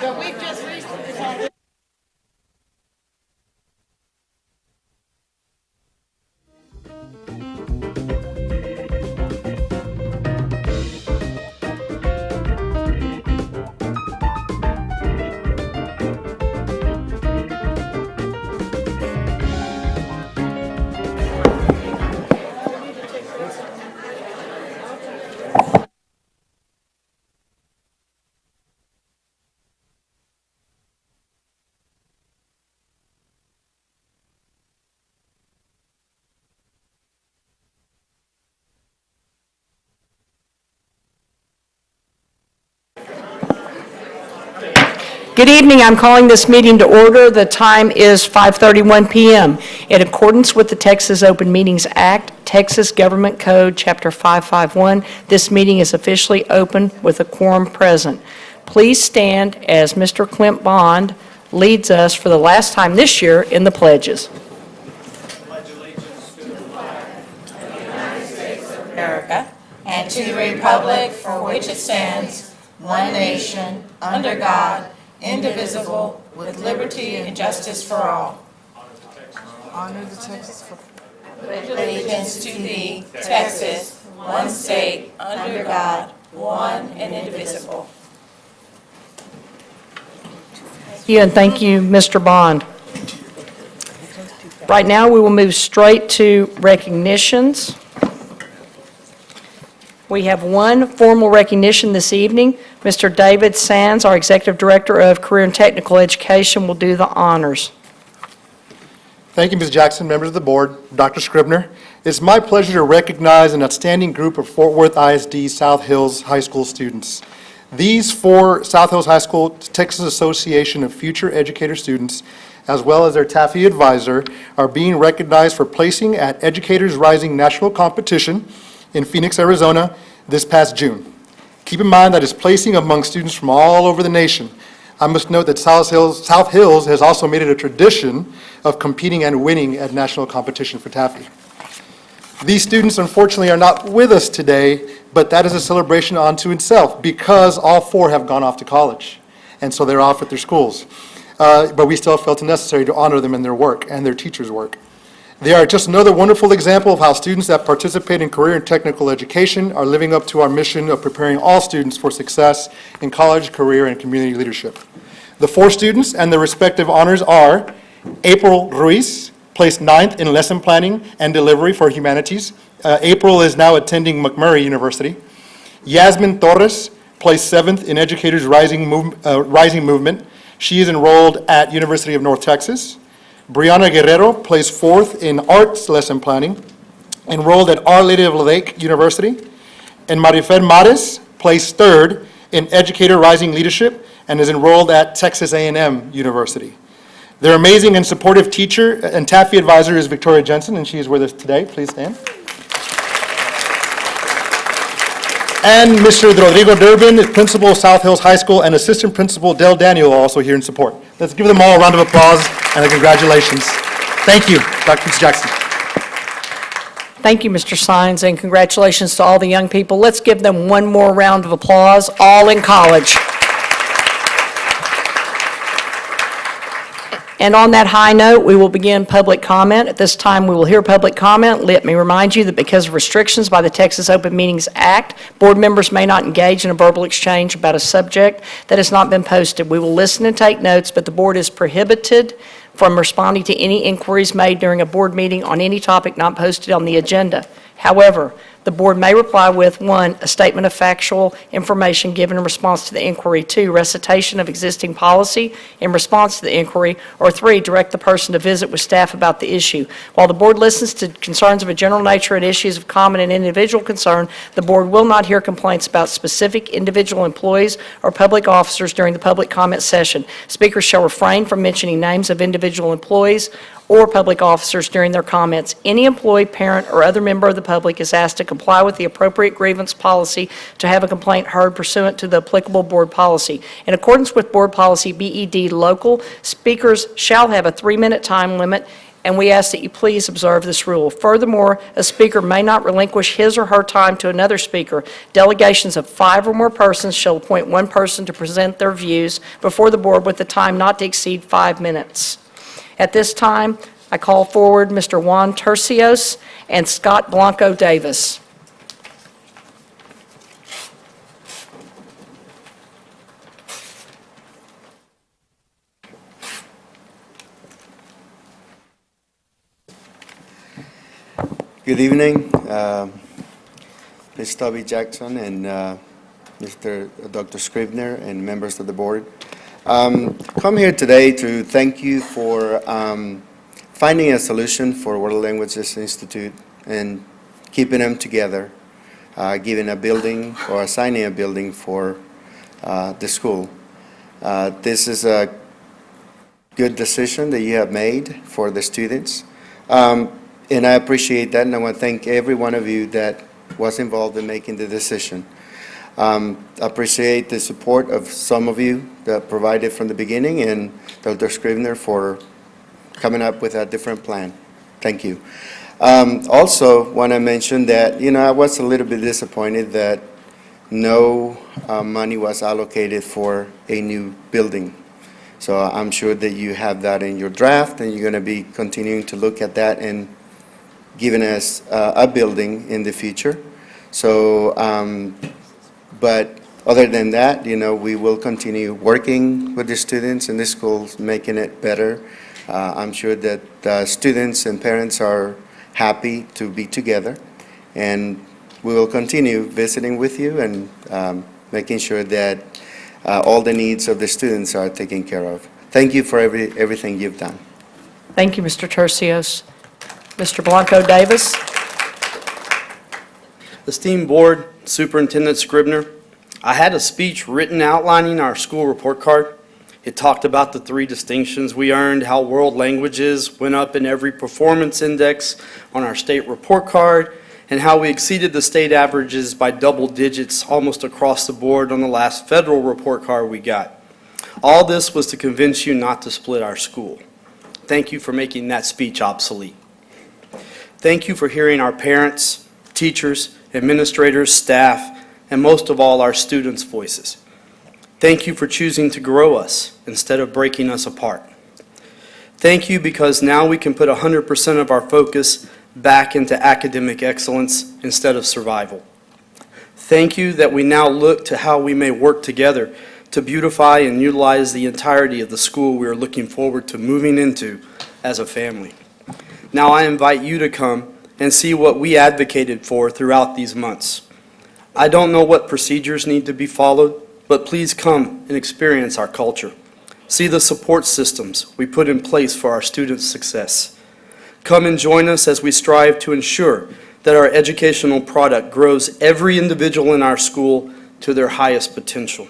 But we've just recently decided. Good evening. I'm calling this meeting to order. The time is 5:31 p.m. In accordance with the Texas Open Meetings Act, Texas Government Code, Chapter 551, this meeting is officially open with a quorum present. Please stand as Mr. Clint Bond leads us for the last time this year in the pledges. Pledge allegiance to the flag of the United States of America and to the republic for which it stands, one nation, under God, indivisible, with liberty and justice for all. Honor the Texas. Pledge allegiance to thee, Texas, one state, under God, one and indivisible. Thank you, Mr. Bond. Right now, we will move straight to recognitions. We have one formal recognition this evening. Mr. David Sands, our Executive Director of Career and Technical Education, will do the honors. Thank you, Ms. Jackson, members of the board, Dr. Scribner. It's my pleasure to recognize an outstanding group of Fort Worth ISD South Hills High School students. These four South Hills High School Texas Association of Future Educator students, as well as their TAFE advisor, are being recognized for placing at Educators Rising National Competition in Phoenix, Arizona this past June. Keep in mind that it's placing among students from all over the nation. I must note that South Hills has also made it a tradition of competing and winning at national competition for TAFE. These students, unfortunately, are not with us today, but that is a celebration unto itself because all four have gone off to college, and so they're off at their schools. But we still felt it necessary to honor them in their work and their teachers' work. They are just another wonderful example of how students that participate in career and technical education are living up to our mission of preparing all students for success in college, career, and community leadership. The four students and their respective honors are April Ruiz, placed 9th in lesson planning and delivery for humanities. April is now attending McMurray University. Yasmin Torres, placed 7th in Educators Rising Movement. She is enrolled at University of North Texas. Brianna Guerrero, placed 4th in arts lesson planning, enrolled at Our Lady of the Lake University. And Marifer Mares, placed 3rd in Educator Rising Leadership and is enrolled at Texas A&M University. Their amazing and supportive teacher and TAFE advisor is Victoria Jensen, and she is with us today. Please stand. And Mr. Rodrigo Durbin, Principal of South Hills High School, and Assistant Principal Del Daniel also here in support. Let's give them all a round of applause and a congratulations. Thank you, Dr. Jackson. Thank you, Mr. Sines, and congratulations to all the young people. Let's give them one more round of applause, all in college. And on that high note, we will begin public comment. At this time, we will hear public comment. Let me remind you that because of restrictions by the Texas Open Meetings Act, board members may not engage in a verbal exchange about a subject that has not been posted. We will listen and take notes, but the board is prohibited from responding to any inquiries made during a board meeting on any topic not posted on the agenda. However, the board may reply with 1, a statement of factual information given in response to the inquiry, 2, recitation of existing policy in response to the inquiry, or 3, direct the person to visit with staff about the issue. While the board listens to concerns of a general nature and issues of common and individual concern, the board will not hear complaints about specific individual employees or public officers during the public comment session. Speakers shall refrain from mentioning names of individual employees or public officers during their comments. Any employee, parent, or other member of the public is asked to comply with the appropriate grievance policy to have a complaint heard pursuant to the applicable board policy. In accordance with board policy BED local, speakers shall have a 3-minute time limit and we ask that you please observe this rule. Furthermore, a speaker may not relinquish his or her time to another speaker. Delegations of 5 or more persons shall appoint one person to present their views before the board with a time not to exceed 5 minutes. At this time, I call forward Mr. Juan Tercios and Scott Blanco Davis. Good evening, Ms. Toby Jackson and Dr. Scribner and members of the board. Come here today to thank you for finding a solution for World Languages Institute and keeping them together, giving a building or assigning a building for the school. This is a good decision that you have made for the students. And I appreciate that, and I want to thank every one of you that was involved in making the decision. I appreciate the support of some of you that provided from the beginning, and Dr. Scribner for coming up with a different plan. Thank you. Also, want to mention that, I was a little bit disappointed that no money was allocated for a new building. So I'm sure that you have that in your draft, and you're going to be continuing to look at that and giving us a building in the future. So, but other than that, we will continue working with the students in the schools, making it better. I'm sure that the students and parents are happy to be together, and we will continue visiting with you and making sure that all the needs of the students are taken care of. Thank you for everything you've done. Thank you, Mr. Tercios. Mr. Blanco Davis. Esteemed Board, Superintendent Scribner, I had a speech written outlining our school report card. It talked about the 3 distinctions we earned, how world languages went up in every performance index on our state report card, and how we exceeded the state averages by double digits almost across the board on the last federal report card we got. All this was to convince you not to split our school. Thank you for making that speech obsolete. Thank you for hearing our parents, teachers, administrators, staff, and most of all, our students' voices. Thank you for choosing to grow us instead of breaking us apart. Thank you because now we can put 100% of our focus back into academic excellence instead of survival. Thank you that we now look to how we may work together to beautify and utilize the entirety of the school we are looking forward to moving into as a family. Now I invite you to come and see what we advocated for throughout these months. I don't know what procedures need to be followed, but please come and experience our culture. See the support systems we put in place for our students' success. Come and join us as we strive to ensure that our educational product grows every individual in our school to their highest potential.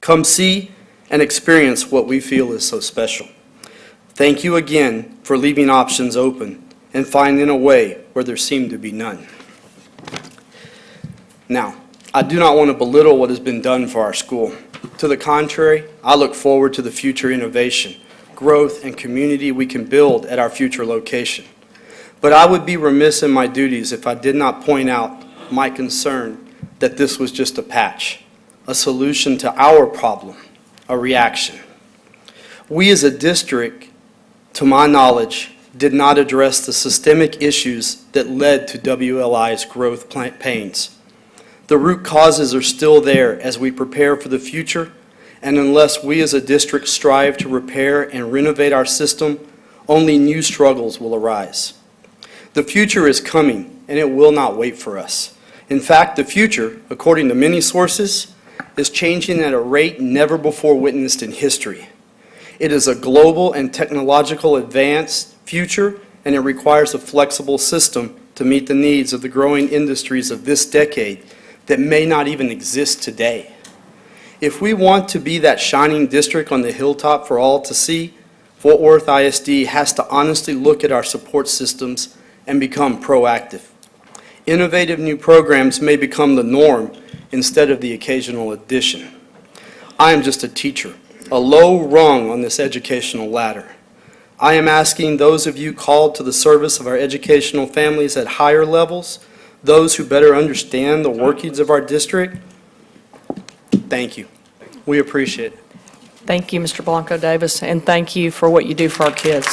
Come see and experience what we feel is so special. Thank you again for leaving options open and finding a way where there seemed to be none. Now, I do not want to belittle what has been done for our school. To the contrary, I look forward to the future innovation, growth, and community we can build at our future location. But I would be remiss in my duties if I did not point out my concern that this was just a patch, a solution to our problem, a reaction. We as a district, to my knowledge, did not address the systemic issues that led to WLI's growth pains. The root causes are still there as we prepare for the future, and unless we as a district strive to repair and renovate our system, only new struggles will arise. The future is coming, and it will not wait for us. In fact, the future, according to many sources, is changing at a rate never before witnessed in history. It is a global and technological advanced future, and it requires a flexible system to meet the needs of the growing industries of this decade that may not even exist today. If we want to be that shining district on the hilltop for all to see, Fort Worth ISD has to honestly look at our support systems and become proactive. Innovative new programs may become the norm instead of the occasional addition. I am just a teacher, a low rung on this educational ladder. I am asking those of you called to the service of our educational families at higher levels, those who better understand the workings of our district, thank you. We appreciate it. Thank you, Mr. Blanco Davis, and thank you for what you do for our kids.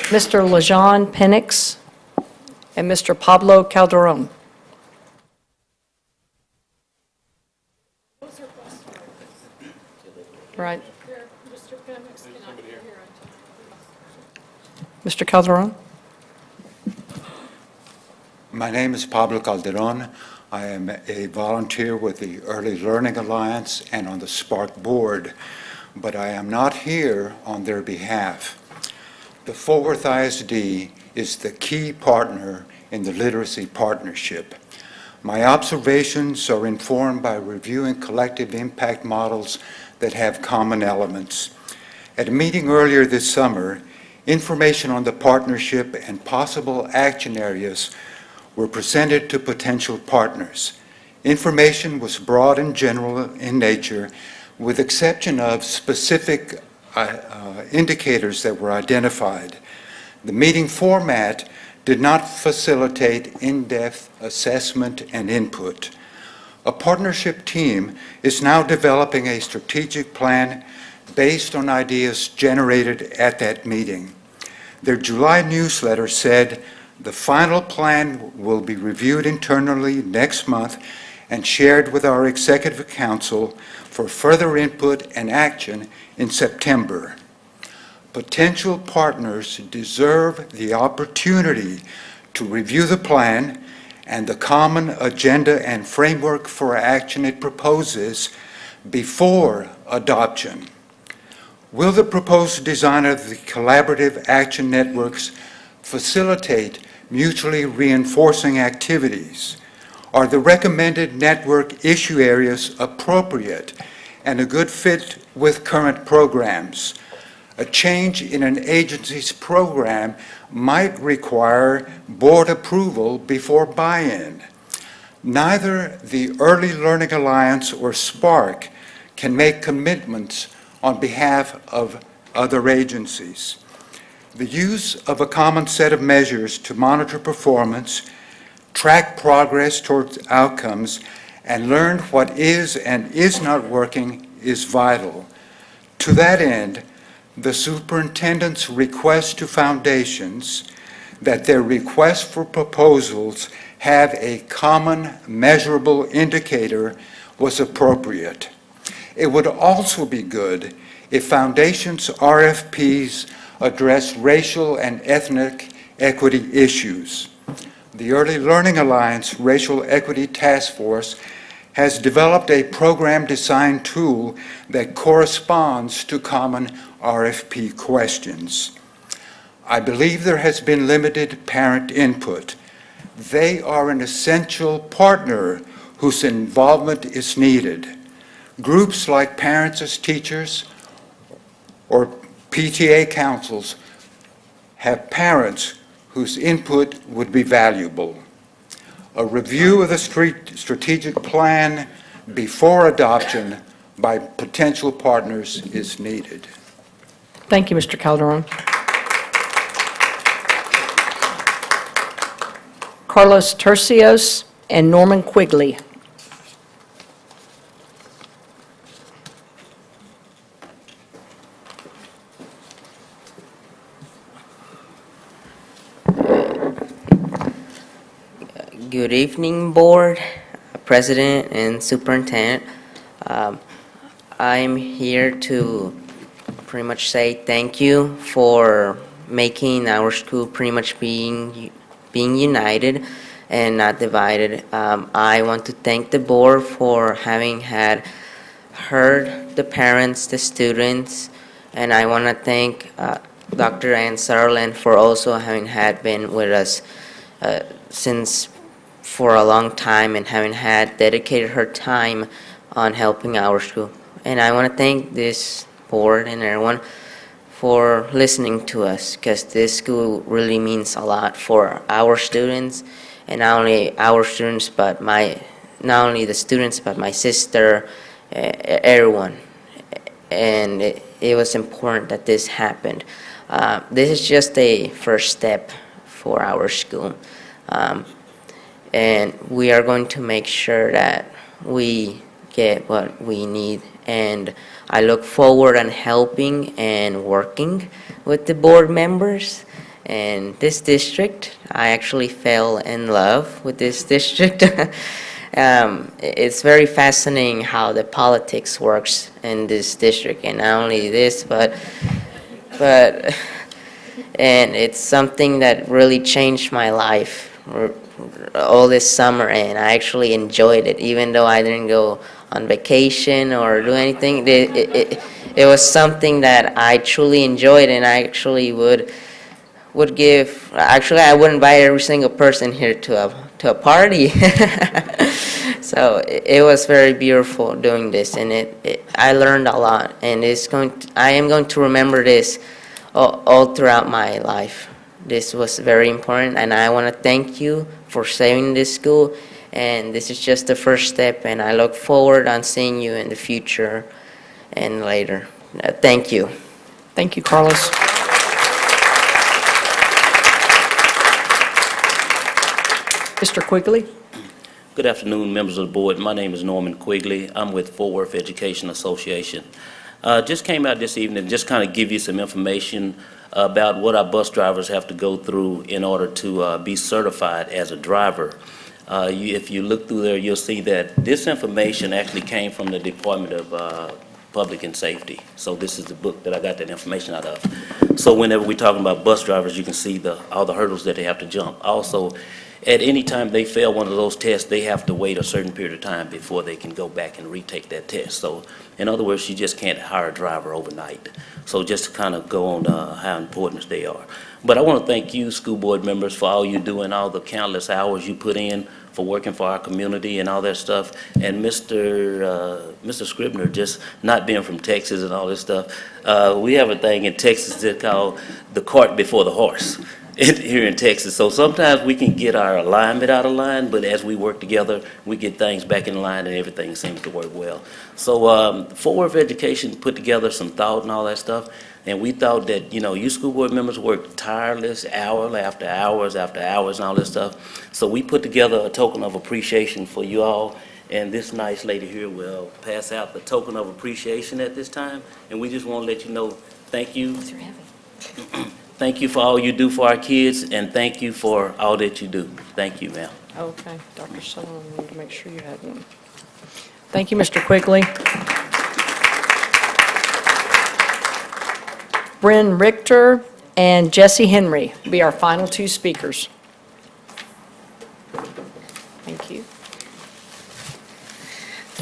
Mr. LaJean Penix and Mr. Pablo Calderon. Right. Mr. Calderon? My name is Pablo Calderon. I am a volunteer with the Early Learning Alliance and on the Spark Board, but I am not here on their behalf. The Fort Worth ISD is the key partner in the Literacy Partnership. My observations are informed by reviewing collective impact models that have common elements. At a meeting earlier this summer, information on the partnership and possible action areas were presented to potential partners. Information was broad and general in nature, with exception of specific indicators that were identified. The meeting format did not facilitate in-depth assessment and input. A partnership team is now developing a strategic plan based on ideas generated at that meeting. Their July newsletter said, "The final plan will be reviewed internally next month and shared with our Executive Council for further input and action in September." Potential partners deserve the opportunity to review the plan and the common agenda and framework for action it proposes before adoption. Will the proposed design of the collaborative action networks facilitate mutually reinforcing activities? Are the recommended network issue areas appropriate and a good fit with current programs? A change in an agency's program might require board approval before buy-in. Neither the Early Learning Alliance or Spark can make commitments on behalf of other agencies. The use of a common set of measures to monitor performance, track progress towards outcomes, and learn what is and is not working is vital. To that end, the superintendent's request to foundations that their request for proposals have a common measurable indicator was appropriate. It would also be good if foundations' RFPs address racial and ethnic equity issues. The Early Learning Alliance Racial Equity Task Force has developed a program design tool that corresponds to common RFP questions. I believe there has been limited parent input. They are an essential partner whose involvement is needed. Groups like Parents as Teachers or PTA councils have parents whose input would be valuable. A review of the strategic plan before adoption by potential partners is needed. Thank you, Mr. Calderon. Carlos Tercios and Norman Quigley. Good evening, Board, President, and Superintendent. I'm here to pretty much say thank you for making our school pretty much being united and not divided. I want to thank the Board for having heard the parents, the students, and I want to thank Dr. Ann Sutherland for also having been with us since for a long time and having dedicated her time on helping our school. And I want to thank this board and everyone for listening to us, because this school really means a lot for our students, and not only our students, but not only the students, but my sister, everyone. and it was important that this happened. This is just a first step for our school. And we are going to make sure that we get what we need. And I look forward on helping and working with the board members. And this district, I actually fell in love with this district. It's very fascinating how the politics works in this district, and not only this, but and it's something that really changed my life all this summer, and I actually enjoyed it, even though I didn't go on vacation or do anything. It was something that I truly enjoyed, and I actually would give. Actually, I would invite every single person here to a party. So it was very beautiful doing this, and I learned a lot, and I am going to remember this all throughout my life. This was very important, and I want to thank you for saving this school, and this is just the first step, and I look forward on seeing you in the future and later. Thank you. Thank you, Carlos. Mr. Quigley? Good afternoon, members of the board. My name is Norman Quigley. I'm with Fort Worth Education Association. Just came out this evening to just kind of give you some information about what our bus drivers have to go through in order to be certified as a driver. If you look through there, you'll see that this information actually came from the Department of Public and Safety. So this is the book that I got that information out of. So whenever we're talking about bus drivers, you can see all the hurdles that they have to jump. Also, at any time they fail one of those tests, they have to wait a certain period of time before they can go back and retake that test. So in other words, you just can't hire a driver overnight. So just to kind of go on how important they are. But I want to thank you, school board members, for all you do and all the countless hours you put in for working for our community and all that stuff. And Mr. Scribner, just not being from Texas and all this stuff, we have a thing in Texas that's called the cart before the horse. Here in Texas. So sometimes we can get our alignment out of line, but as we work together, we get things back in line and everything seems to work well. So Fort Worth Education put together some thought and all that stuff, and we thought that, you school board members work tireless hour after hours and all this stuff. So we put together a token of appreciation for you all, and this nice lady here will pass out the token of appreciation at this time, and we just want to let you know, thank you. Thank you for all you do for our kids, and thank you for all that you do. Thank you, ma'am. Okay, Dr. Sutherland, I wanted to make sure you had one. Thank you, Mr. Quigley. Bryn Richter and Jesse Henry will be our final two speakers. Thank you.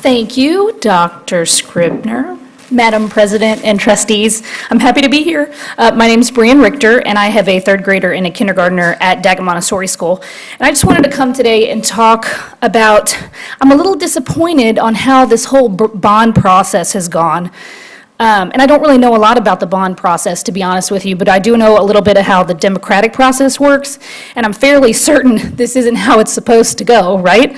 Thank you, Dr. Scribner. Madam President and trustees, I'm happy to be here. My name is Brian Richter, and I have a third grader and a kindergartner at Daggett Montessori School. And I just wanted to come today and talk about, I'm a little disappointed on how this whole bond process has gone. And I don't really know a lot about the bond process, to be honest with you, but I do know a little bit of how the democratic process works, and I'm fairly certain this isn't how it's supposed to go, right?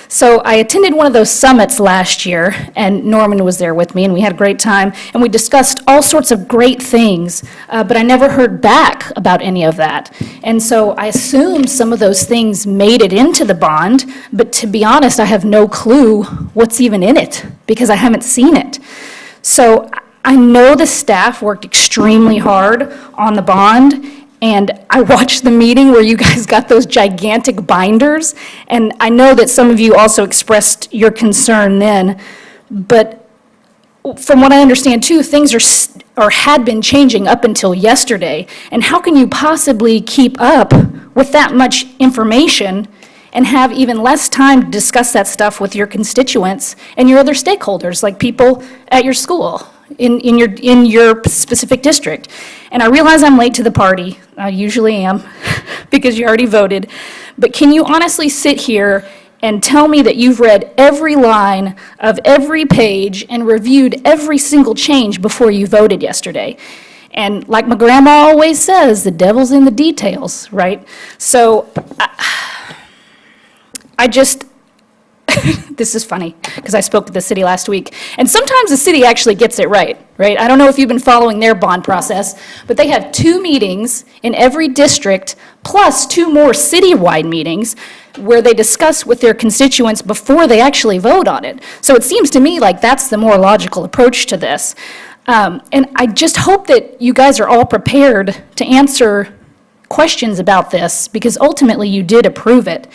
So I attended one of those summits last year, and Norman was there with me, and we had a great time, and we discussed all sorts of great things, but I never heard back about any of that. And so I assume some of those things made it into the bond, but to be honest, I have no clue what's even in it, because I haven't seen it. So I know the staff worked extremely hard on the bond, and I watched the meeting where you guys got those gigantic binders, and I know that some of you also expressed your concern then, but from what I understand too, things had been changing up until yesterday, and how can you possibly keep up with that much information and have even less time to discuss that stuff with your constituents and your other stakeholders, like people at your school? In your specific district. And I realize I'm late to the party, I usually am, because you already voted, but can you honestly sit here and tell me that you've read every line of every page and reviewed every single change before you voted yesterday? And like my grandma always says, the devil's in the details, right? So I just, this is funny, because I spoke to the city last week, and sometimes the city actually gets it right? I don't know if you've been following their bond process, but they have 2 meetings in every district, plus 2 more citywide meetings, where they discuss with their constituents before they actually vote on it. So it seems to me like that's the more logical approach to this. And I just hope that you guys are all prepared to answer questions about this, because ultimately you did approve it.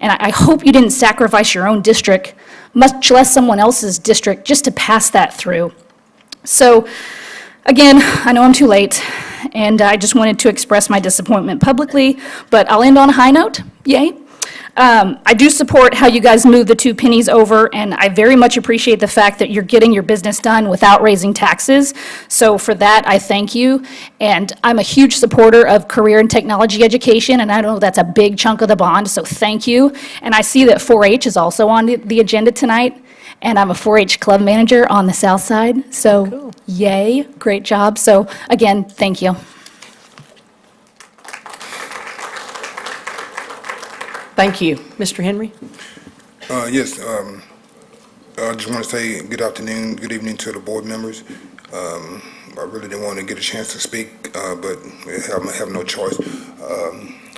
And I hope you didn't sacrifice your own district, much less someone else's district, just to pass that through. So, again, I know I'm too late, and I just wanted to express my disappointment publicly, but I'll end on a high note. Yay. I do support how you guys move the 2 pennies over, and I very much appreciate the fact that you're getting your business done without raising taxes. So for that, I thank you. And I'm a huge supporter of career and technology education, and I know that's a big chunk of the bond, so thank you. And I see that 4-H is also on the agenda tonight, and I'm a 4-H club manager on the south side, so yay, great job. So again, thank you. Thank you. Mr. Henry? Yes, I just want to say good afternoon, good evening to the board members. I really didn't want to get a chance to speak, but I have no choice.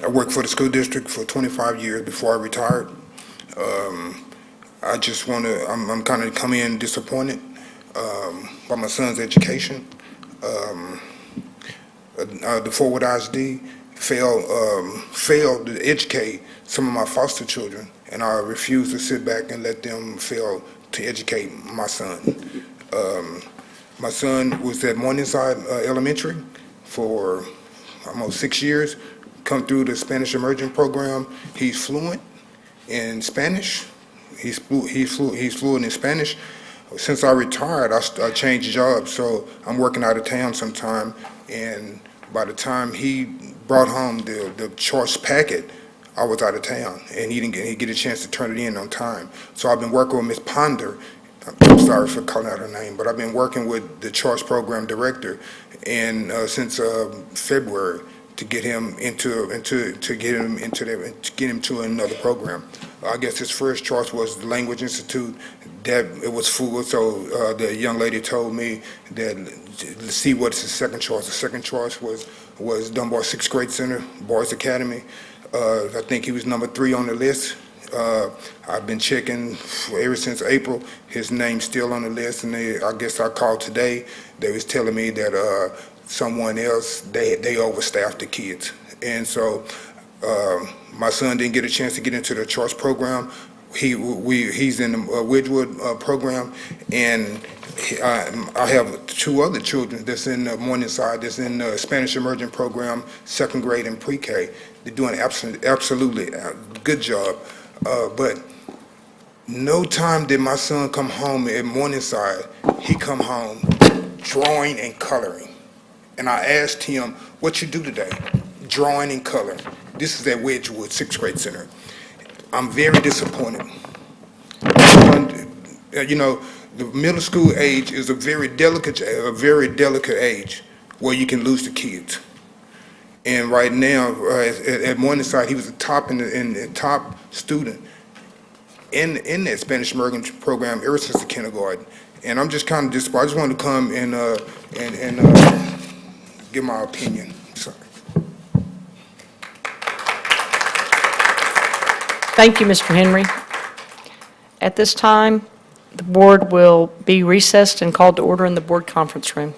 I worked for the school district for 25 years before I retired. I just want to, I'm kind of coming in disappointed by my son's education. The FWISD failed to educate some of my foster children, and I refuse to sit back and let them fail to educate my son. My son was at Morningside Elementary for almost 6 years, come through the Spanish Immersion Program. He's fluent in Spanish. He's fluent in Spanish. Since I retired, I changed jobs, so I'm working out of town sometime, and by the time he brought home the choice packet, I was out of town, and he didn't get a chance to turn it in on time. So I've been working with Ms. Ponder. I'm sorry for calling out her name, but I've been working with the choice program director, and since February to get him to get him to another program. I guess his first choice was the Language Institute. That it was full, so the young lady told me that let's see what's his second choice. The second choice was Dunbar 6th Grade Center, Boys Academy. I think he was number 3 on the list. I've been checking ever since April. His name's still on the list, and I guess I called today. They was telling me that someone else, they overstaffed the kids. And so my son didn't get a chance to get into the choice program. He's in the Wedgwood program, and I have 2 other children that's in the Morningside, that's in the Spanish Immersion Program, 2nd grade and pre-K. They're doing absolutely a good job. But no time did my son come home at Morningside. He come home drawing and coloring. And I asked him, what you do today? Drawing and coloring. This is at Wedgwood 6th Grade Center. I'm very disappointed. You know, the middle school age is a very delicate age where you can lose the kids. And right now, at Morningside, he was the top top student in that Spanish Immersion program ever since the kindergarten. And I'm just kind of disappointed. I just wanted to come and give my opinion. Sorry. Thank you, Mr. Henry. At this time, the board will be recessed and called to order in the board conference room.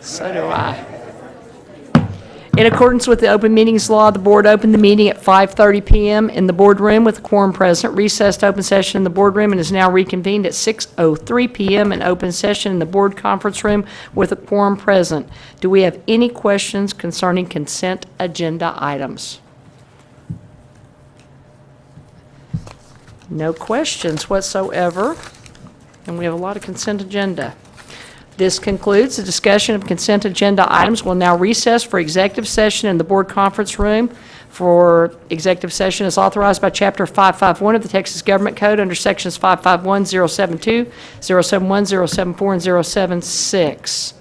So do I. In accordance with the open meetings law, the board opened the meeting at 5:30 PM in the boardroom with a quorum present, recessed open session in the boardroom, and is now reconvened at 6:03 PM in open session in the board conference room with a quorum present. Do we have any questions concerning consent agenda items? No questions whatsoever, and we have a lot of consent agenda. This concludes the discussion of consent agenda items. We'll now recess for executive session in the board conference room. For executive session as authorized by Chapter 551 of the Texas Government Code under Sections 551, 072, 071, 074, and 076.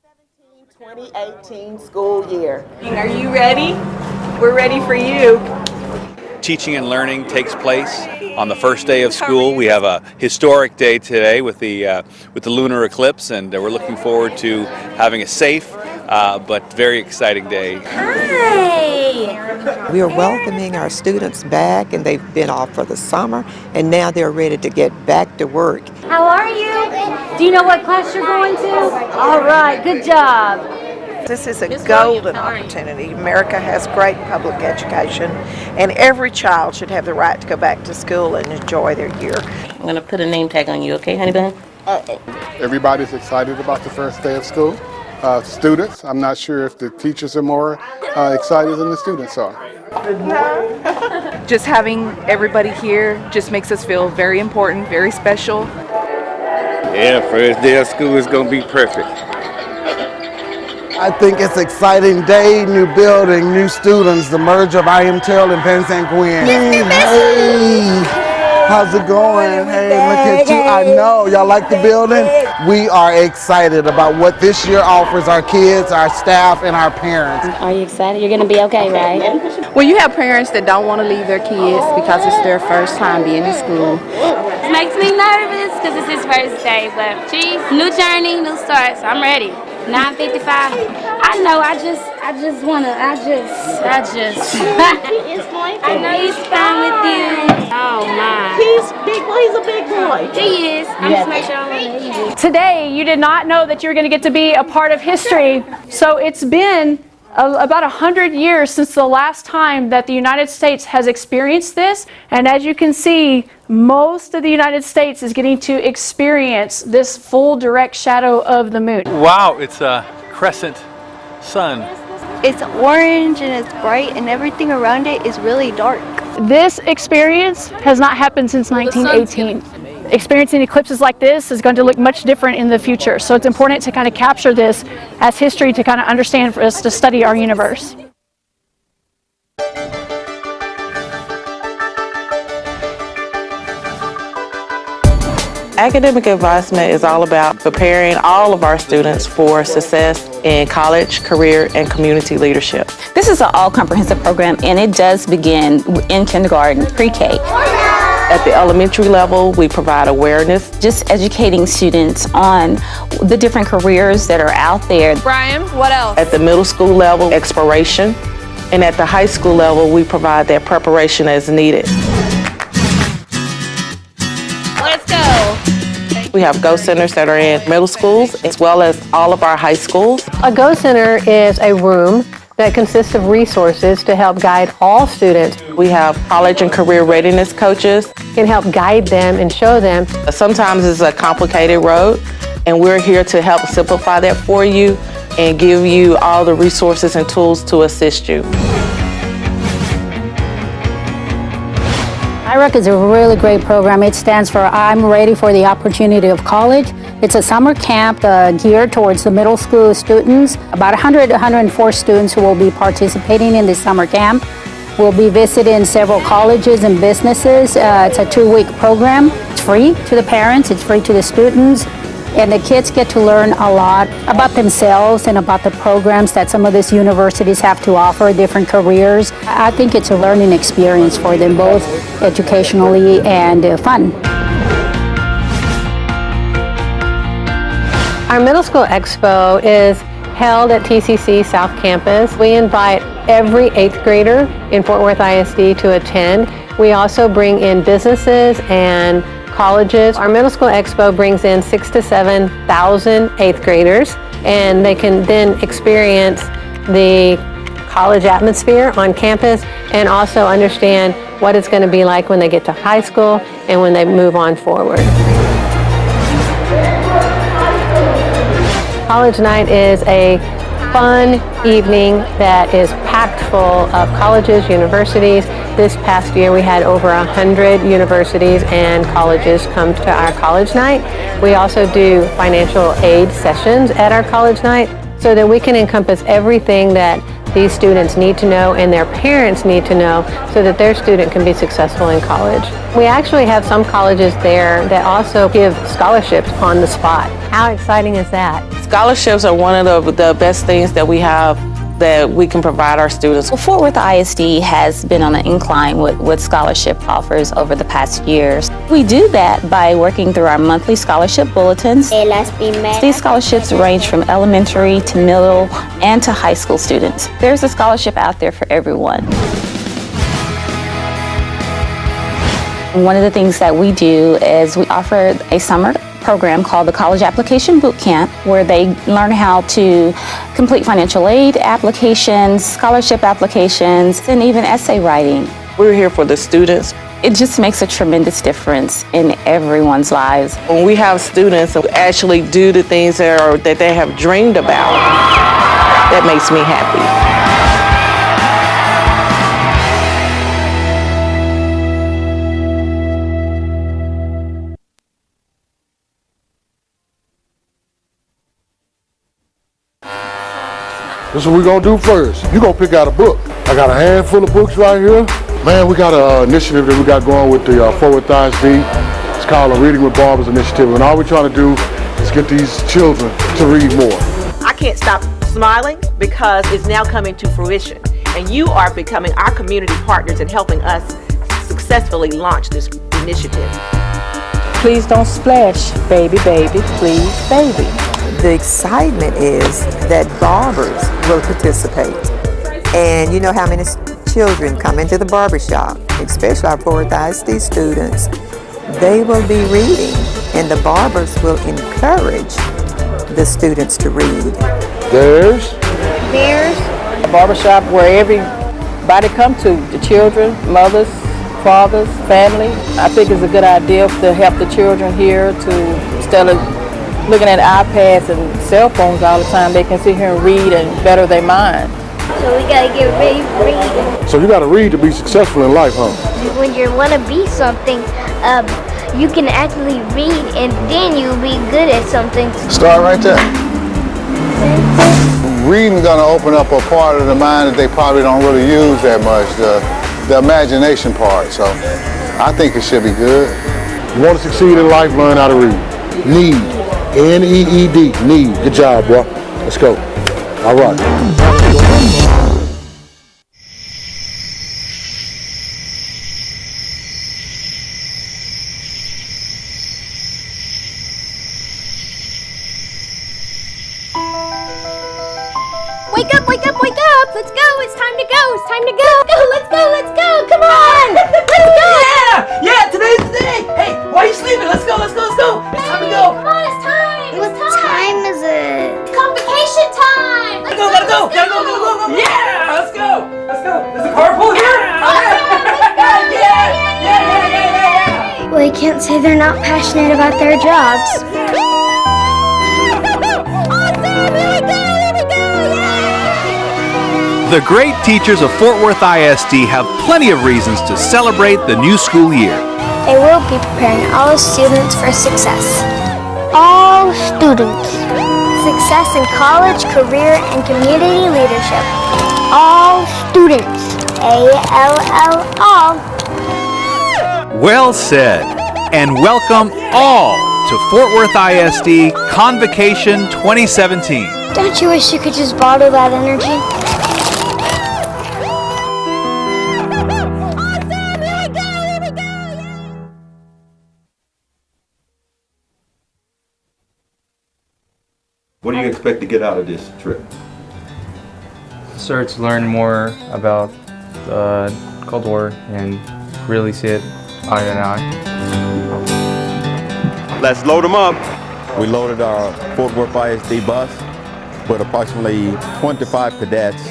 2018 school year. Are you ready? We're ready for you. Teaching and learning takes place on the first day of school. We have a historic day today with the lunar eclipse, and we're looking forward to having a safe but very exciting day. Hi! We are welcoming our students back, and they've been off for the summer, and now they're ready to get back to work. How are you? Do you know what class you're going to? All right, good job. This is a golden opportunity. America has great public education, and every child should have the right to go back to school and enjoy their year. I'm going to put a name tag on you, okay, honey bun? Everybody's excited about the first day of school. Students, I'm not sure if the teachers are more excited than the students are. Just having everybody here just makes us feel very important, very special. Yeah, first day of school is going to be perfect. I think it's an exciting day, new building, new students, the merge of IMTEL and Van St. Gwen. Hey, how's it going? Hey, look at you. I know, y'all like the building? We are excited about what this year offers our kids, our staff, and our parents. Are you excited? You're going to be okay, right? When you have parents that don't want to leave their kids because it's their first time being in school. It makes me nervous because it's his first day, but geez, new journey, new start, so I'm ready. 9:55. I know, I just want to, I know he's fine with you. Oh my. He's a big boy. He is. I'm just making sure I'm on the easy. Today, you did not know that you were going to get to be a part of history. So it's been about 100 years since the last time that the United States has experienced this. And as you can see, most of the United States is getting to experience this full direct shadow of the moon. Wow, it's a crescent sun. It's orange and it's bright and everything around it is really dark. This experience has not happened since 1918. Experiencing eclipses like this is going to look much different in the future. So it's important to kind of capture this as history to kind of understand, for us to study our universe. Academic advisement is all about preparing all of our students for success in college, career, and community leadership. This is an all-comprehensive program and it does begin in kindergarten, pre-K. At the elementary level, we provide awareness. Just educating students on the different careers that are out there. Brian, what else? At the middle school level, exploration. And at the high school level, we provide that preparation as needed. Let's go. We have Go Centers that are in middle schools as well as all of our high schools. A Go Center is a room that consists of resources to help guide all students. We have college and career readiness coaches. Can help guide them and show them. Sometimes it's a complicated road, and we're here to help simplify that for you and give you all the resources and tools to assist you. IREC is a really great program. It stands for I'm Ready for the Opportunity of College. It's a summer camp geared towards the middle school students. About 104 students who will be participating in this summer camp. We'll be visiting several colleges and businesses. It's a 2-week program. It's free to the parents, it's free to the students. And the kids get to learn a lot about themselves and about the programs that some of these universities have to offer, different careers. I think it's a learning experience for them, both educationally and fun. Our Middle School Expo is held at TCC South Campus. We invite every 8th grader in Fort Worth ISD to attend. We also bring in businesses and colleges. Our Middle School Expo brings in 6,000 to 7,000 8th graders, and they can then experience the college atmosphere on campus and also understand what it's going to be like when they get to high school and when they move on forward. College night is a fun evening that is packed full of colleges, universities. This past year we had over 100 universities and colleges come to our college night. We also do financial aid sessions at our college night so that we can encompass everything that these students need to know and their parents need to know so that their student can be successful in college. We actually have some colleges there that also give scholarships on the spot. How exciting is that? Scholarships are one of the best things that we have that we can provide our students. Well, Fort Worth ISD has been on an incline with scholarship offers over the past years. We do that by working through our monthly scholarship bulletins. These scholarships range from elementary to middle and to high school students. There's a scholarship out there for everyone. One of the things that we do is we offer a summer program called the College Application Boot Camp, where they learn how to complete financial aid applications, scholarship applications, and even essay writing. We're here for the students. It just makes a tremendous difference in everyone's lives. When we have students who actually do the things that they have dreamed about, that makes me happy. This is what we're gonna do first. You're gonna pick out a book. I got a handful of books right here. Man, we got an initiative that we got going with the Fort Worth ISD. It's called a Reading with Barbers initiative. And all we're trying to do is get these children to read more. I can't stop smiling because it's now coming to fruition. And you are becoming our community partners in helping us successfully launch this initiative. Please don't splash, baby, baby, please, baby. The excitement is that barbers will participate. And you know how many children come into the barbershop, especially our Fort Worth ISD students. They will be reading, and the barbers will encourage the students to read. There's a barbershop where everybody come to, the children, mothers, fathers, family. I think it's a good idea to help the children here to, instead of looking at iPads and cell phones all the time, they can sit here and read and better their mind. So we gotta get ready for reading. So you gotta read to be successful in life, huh? When you wanna be something, you can actually read and then you'll be good at something. Start right there. Reading gonna open up a part of the mind that they probably don't really use that much, the imagination part. So I think it should be good. You want to succeed in life, learn how to read. Need. N-E-E-D. Need. Good job, bro. Let's go. All right. Wake up, wake up, wake up! Let's go, it's time to go, it's time to go! Let's go, come on! Let's go! Yeah, today's the day! Hey, why are you sleeping? Let's go! It's time to go! Come on, it's time! What time is it? Convocation time! Gotta go! Yeah, let's go! There's a carpool here! Yeah! Well, you can't say they're not passionate about their jobs. The great teachers of Fort Worth ISD have plenty of reasons to celebrate the new school year. They will be preparing all students for success. All students. Success in college, career, and community leadership. All students. A-L-L, all. Well said, and welcome all to Fort Worth ISD Convocation 2017. Don't you wish you could just bottle that energy? What do you expect to get out of this trip? Start to learn more about the Cold War and really see it eye to eye. Let's load them up. We loaded our Fort Worth ISD bus with approximately 25 cadets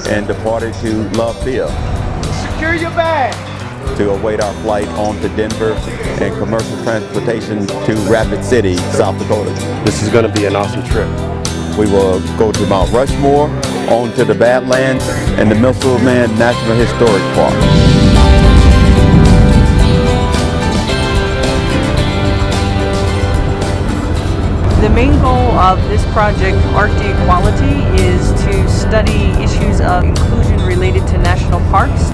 and departed to Love Field. Secure your bag! To await our flight on to Denver and commercial transportation to Rapid City, South Dakota. This is going to be an awesome trip. We will go to Mount Rushmore, on to the Badlands, and the Musselman National Historic Park. The main goal of this project, Arctic Equality, is to study issues of inclusion related to national parks.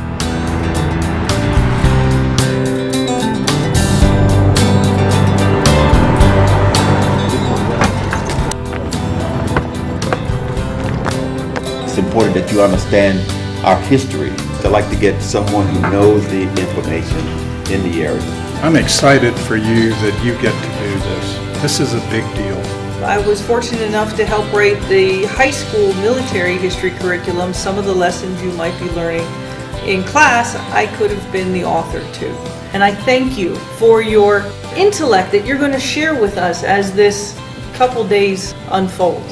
It's important that you understand our history. I'd like to get someone who knows the information in the area. I'm excited for you that you get to do this. This is a big deal. I was fortunate enough to help write the high school military history curriculum. Some of the lessons you might be learning in class, I could have been the author to. And I thank you for your intellect that you're going to share with us as this couple days unfold.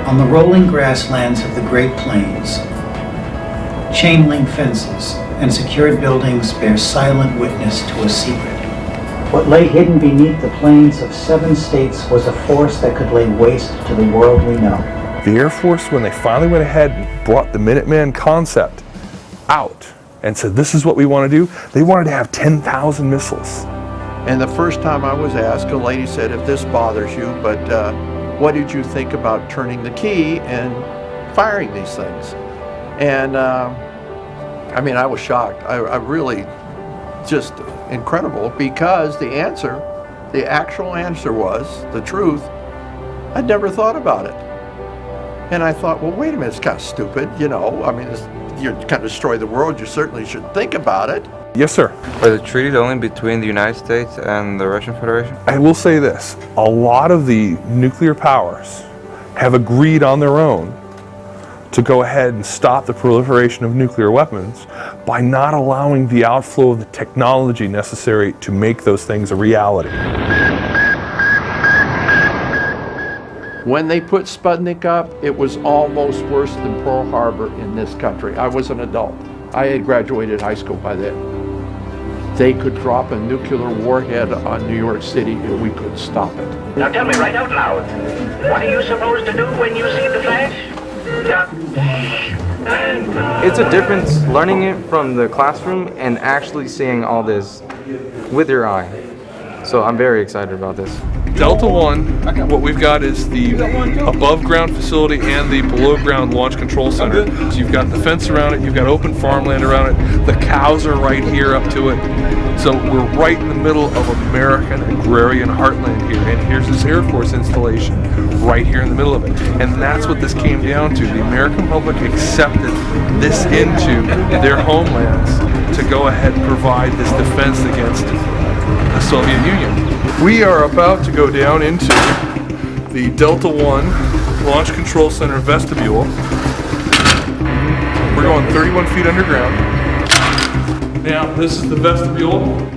On the rolling grasslands of the Great Plains, chain link fences and secured buildings bear silent witness to a secret. What lay hidden beneath the plains of 7 states was a force that could lay waste to the world we know. The Air Force, when they finally went ahead and brought the Minuteman concept out and said, this is what we want to do, they wanted to have 10,000 missiles. And the first time I was asked, a lady said, if this bothers you, but what did you think about turning the key and firing these things? And I mean, I was shocked. I really, just incredible, because the answer, the actual answer was, the truth, I'd never thought about it. And I thought, well, wait a minute, it's kind of stupid, you know, I mean, you're going to destroy the world, you certainly should think about it. Yes, sir. Are the treaties only between the United States and the Russian Federation? I will say this, a lot of the nuclear powers have agreed on their own to go ahead and stop the proliferation of nuclear weapons by not allowing the outflow of the technology necessary to make those things a reality. When they put Sputnik up, it was almost worse than Pearl Harbor in this country. I was an adult. I had graduated high school by then. They could drop a nuclear warhead on New York City and we could stop it. Now tell me right out loud, what are you supposed to do when you see the flash? It's a difference learning it from the classroom and actually seeing all this with your eye. So I'm very excited about this. Delta One, what we've got is the above ground facility and the below ground launch control center. So you've got the fence around it, you've got open farmland around it, the cows are right here up to it. So we're right in the middle of American agrarian heartland here, and here's this Air Force installation right here in the middle of it. And that's what this came down to. The American public accepted this into their homelands to go ahead and provide this defense against the Soviet Union. We are about to go down into the Delta One Launch Control Center vestibule. We're going 31 feet underground. Now, this is the vestibule.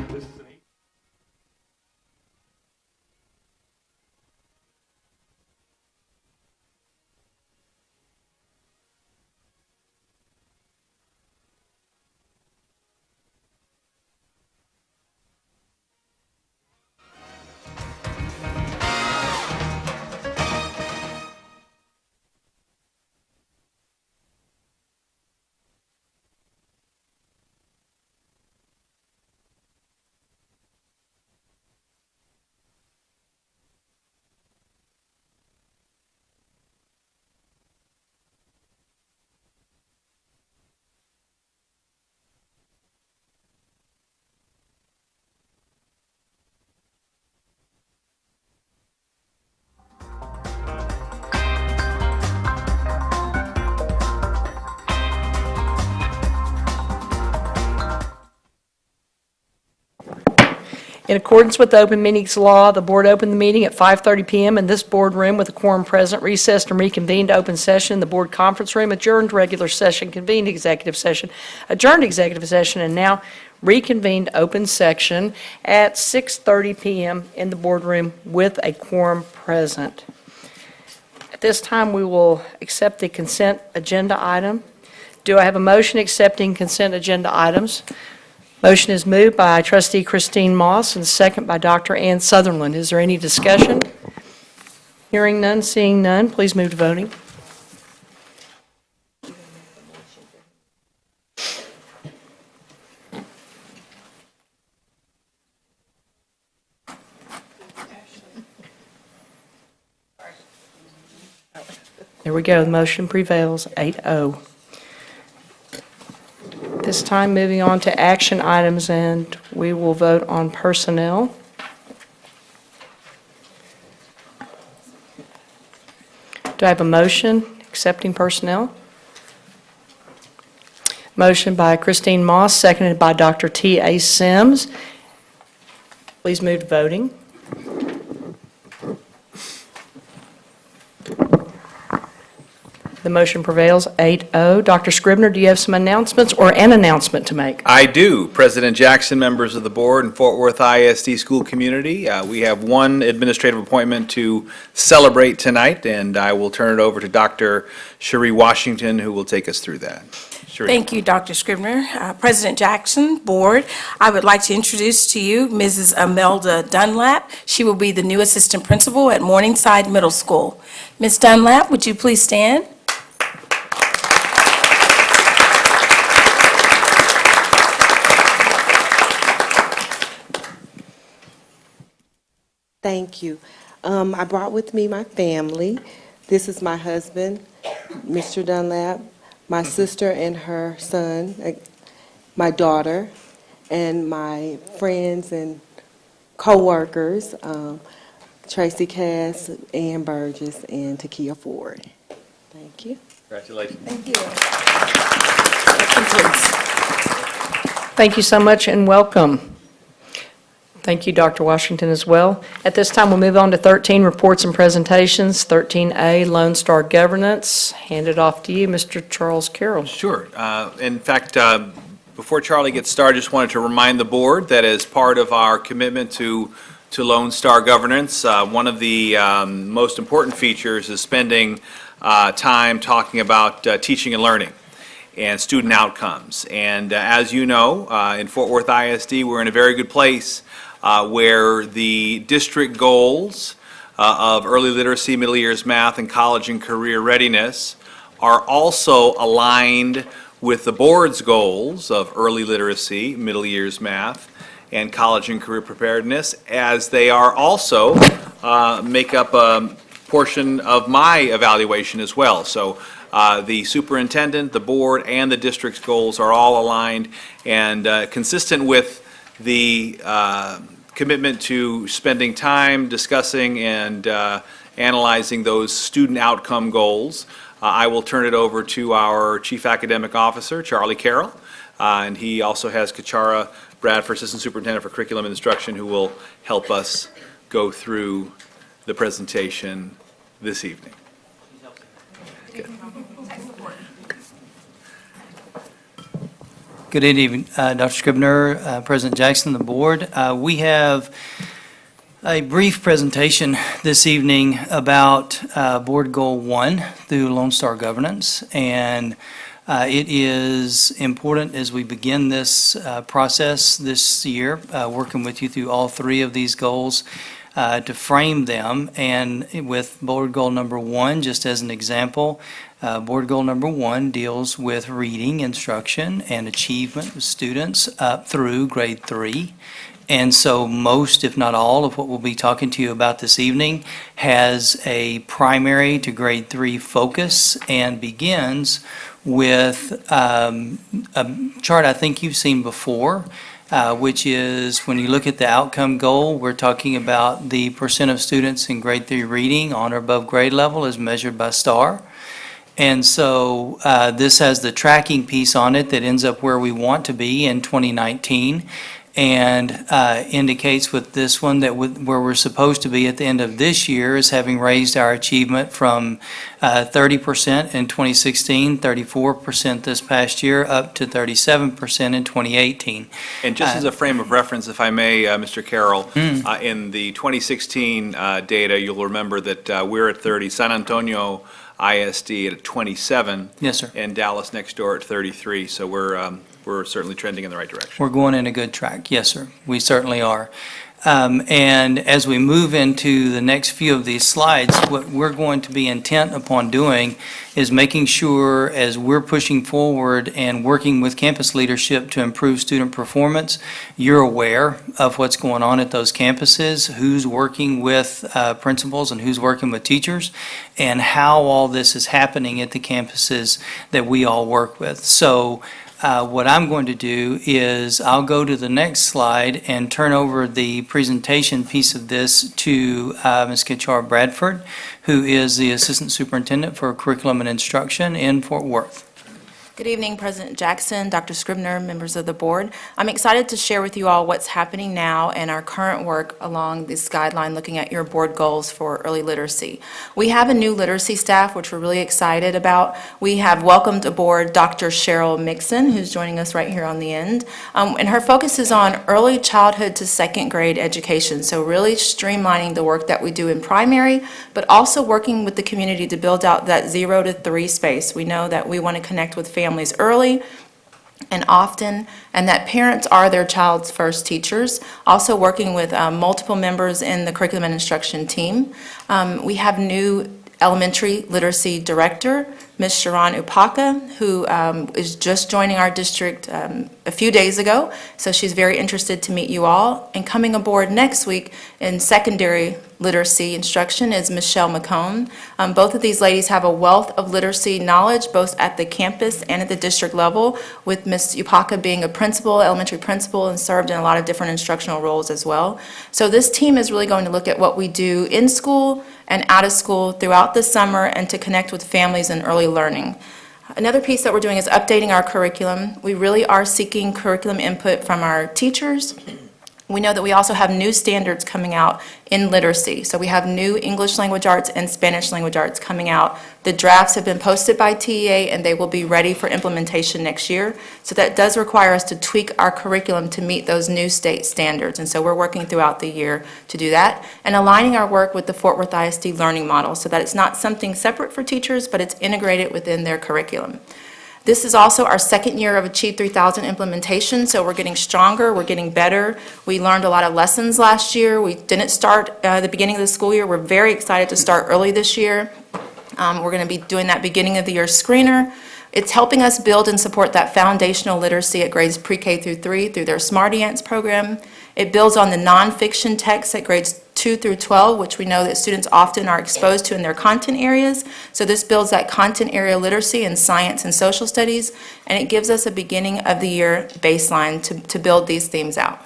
In accordance with the open meetings law, the board opened the meeting at 5:30 p.m. in this boardroom with a quorum present, recessed and reconvened to open session in the board conference room, adjourned regular session, convened executive session, adjourned executive session, and now reconvened open section at 6:30 PM in the boardroom with a quorum present. At this time, we will accept the consent agenda item. Do I have a motion accepting consent agenda items? Motion is moved by Trustee Christine Moss and second by Dr. Ann Sutherland. Is there any discussion? Hearing none, seeing none, please move to voting. There we go. The motion prevails, 8-0. This time, moving on to action items, and we will vote on personnel. Do I have a motion accepting personnel? Motion by Christine Moss, seconded by Dr. T.A. Sims. Please move to voting. The motion prevails, 8-0. Dr. Scribner, do you have some announcements or an announcement to make? I do. President Jackson, members of the board, and Fort Worth ISD school community, we have one administrative appointment to celebrate tonight, and I will turn it over to Dr. Cherie Washington, who will take us through that. Cherie. Thank you, Dr. Scribner. President Jackson, Board, I would like to introduce to you Mrs. Imelda Dunlap. She will be the new assistant principal at Morningside Middle School. Ms. Dunlap, would you please stand? Thank you. I brought with me my family. This is my husband, Mr. Dunlap, my sister and her son, my daughter, and my friends and co-workers, Tracy Cass, Ann Burgess, and Takia Ford. Thank you. Congratulations. Thank you. Thank you so much and welcome. Thank you, Dr. Washington, as well. At this time, we'll move on to 13, reports and presentations. 13A, Lone Star Governance. Hand it off to you, Mr. Charles Carroll. Sure. In fact, before Charlie gets started, I just wanted to remind the board that as part of our commitment to Lone Star Governance, one of the most important features is spending time talking about teaching and learning and student outcomes. And as you know, in Fort Worth ISD, we're in a very good place where the district goals of early literacy, middle years math, and college and career readiness are also aligned with the board's goals of early literacy, middle years math, and college and career preparedness, as they are also make up a portion of my evaluation as well. So the superintendent, the board, and the district's goals are all aligned and consistent with the commitment to spending time discussing and analyzing those student outcome goals. I will turn it over to our Chief Academic Officer, Charlie Carroll, and he also has Kachara Bradford, Assistant Superintendent for Curriculum and Instruction, who will help us go through the presentation this evening. Good. Good evening, Dr. Scribner, President Jackson, the board. We have a brief presentation this evening about Board Goal 1 through Lone Star Governance, and it is important as we begin this process this year, working with you through all three of these goals, to frame them. And with Board Goal number 1, just as an example, Board Goal number 1 deals with reading instruction and achievement of students up through grade 3. And so most, if not all, of what we'll be talking to you about this evening has a primary to grade 3 focus and begins with a chart I think you've seen before, which is when you look at the outcome goal, we're talking about the percent of students in grade 3 reading on or above grade level as measured by STAR. And so this has the tracking piece on it that ends up where we want to be in 2019. and indicates with this one that where we're supposed to be at the end of this year is having raised our achievement from 30% in 2016, 34% this past year, up to 37% in 2018. And just as a frame of reference, if I may, Mr. Carroll, in the 2016 data, you'll remember that we're at 30, San Antonio ISD at 27. Yes, sir. And Dallas next door at 33. So we're certainly trending in the right direction. We're going in a good track. Yes, sir. We certainly are. And as we move into the next few of these slides, what we're going to be intent upon doing is making sure, as we're pushing forward and working with campus leadership to improve student performance, you're aware of what's going on at those campuses, who's working with principals and who's working with teachers, and how all this is happening at the campuses that we all work with. So what I'm going to do is I'll go to the next slide and turn over the presentation piece of this to Ms. Kitchar Bradford, who is the Assistant Superintendent for Curriculum and Instruction in Fort Worth. Good evening, President Jackson, Dr. Scribner, members of the board. I'm excited to share with you all what's happening now and our current work along this guideline looking at your board goals for early literacy. We have a new literacy staff, which we're really excited about. We have welcomed aboard Dr. Cheryl Mixon, who's joining us right here on the end. And her focus is on early childhood to second grade education, so really streamlining the work that we do in primary, but also working with the community to build out that 0 to 3 space. We know that we want to connect with families early and often, and that parents are their child's first teachers. Also working with multiple members in the curriculum and instruction team. We have new elementary literacy director, Ms. Sharon Upaka, who is just joining our district a few days ago, so she's very interested to meet you all. And coming aboard next week in secondary literacy instruction is Michelle McCone. Both of these ladies have a wealth of literacy knowledge, both at the campus and at the district level, with Ms. Upaka being a principal, elementary principal, and served in a lot of different instructional roles as well. So this team is really going to look at what we do in school and out of school throughout the summer and to connect with families in early learning. Another piece that we're doing is updating our curriculum. We really are seeking curriculum input from our teachers. We know that we also have new standards coming out in literacy. So we have new English language arts and Spanish language arts coming out. The drafts have been posted by TEA and they will be ready for implementation next year. So that does require us to tweak our curriculum to meet those new state standards. And so we're working throughout the year to do that and aligning our work with the Fort Worth ISD learning model so that it's not something separate for teachers, but it's integrated within their curriculum. This is also our second year of Achieve 3000 implementation, so we're getting stronger, we're getting better. We learned a lot of lessons last year. We didn't start the beginning of the school year. We're very excited to start early this year. We're going to be doing that beginning of the year screener. It's helping us build and support that foundational literacy at grades pre-K through 3 through their SmartyAnts program. It builds on the nonfiction texts at grades 2 through 12, which we know that students often are exposed to in their content areas. So this builds that content area literacy in science and social studies, and it gives us a beginning of the year baseline to build these themes out.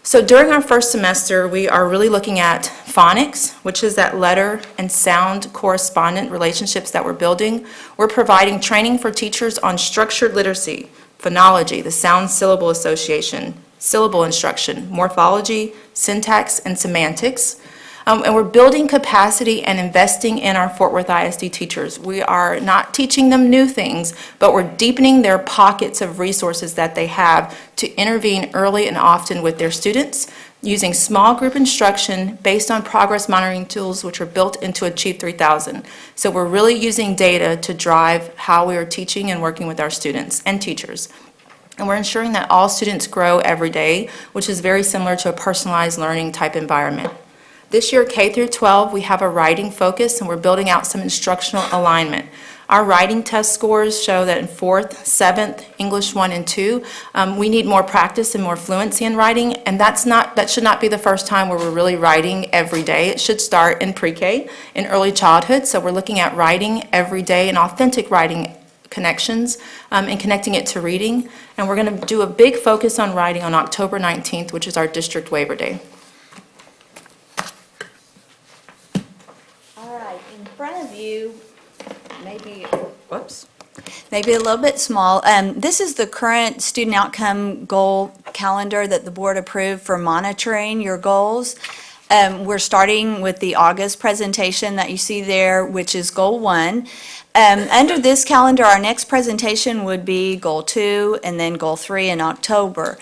So during our first semester, we are really looking at phonics, which is that letter and sound correspondent relationships that we're building. We're providing training for teachers on structured literacy, phonology, the sound syllable association, syllable instruction, morphology, syntax, and semantics. And we're building capacity and investing in our Fort Worth ISD teachers. We are not teaching them new things, but we're deepening their pockets of resources that they have to intervene early and often with their students, using small group instruction based on progress monitoring tools which are built into Achieve 3000. So we're really using data to drive how we are teaching and working with our students and teachers. And we're ensuring that all students grow every day, which is very similar to a personalized learning type environment. This year, K through 12, we have a writing focus and we're building out some instructional alignment. Our writing test scores show that in 4th, 7th, English 1 and 2, we need more practice and more fluency in writing, and that should not be the first time where we're really writing every day. It should start in pre-K, in early childhood, so we're looking at writing every day and authentic writing connections and connecting it to reading. And we're going to do a big focus on writing on October 19th, which is our district waiver day. All right, in front of you, maybe a little bit small. This is the current student outcome goal calendar that the board approved for monitoring your goals. We're starting with the August presentation that you see there, which is Goal 1. Under this calendar, our next presentation would be Goal 2 and then Goal 3 in October.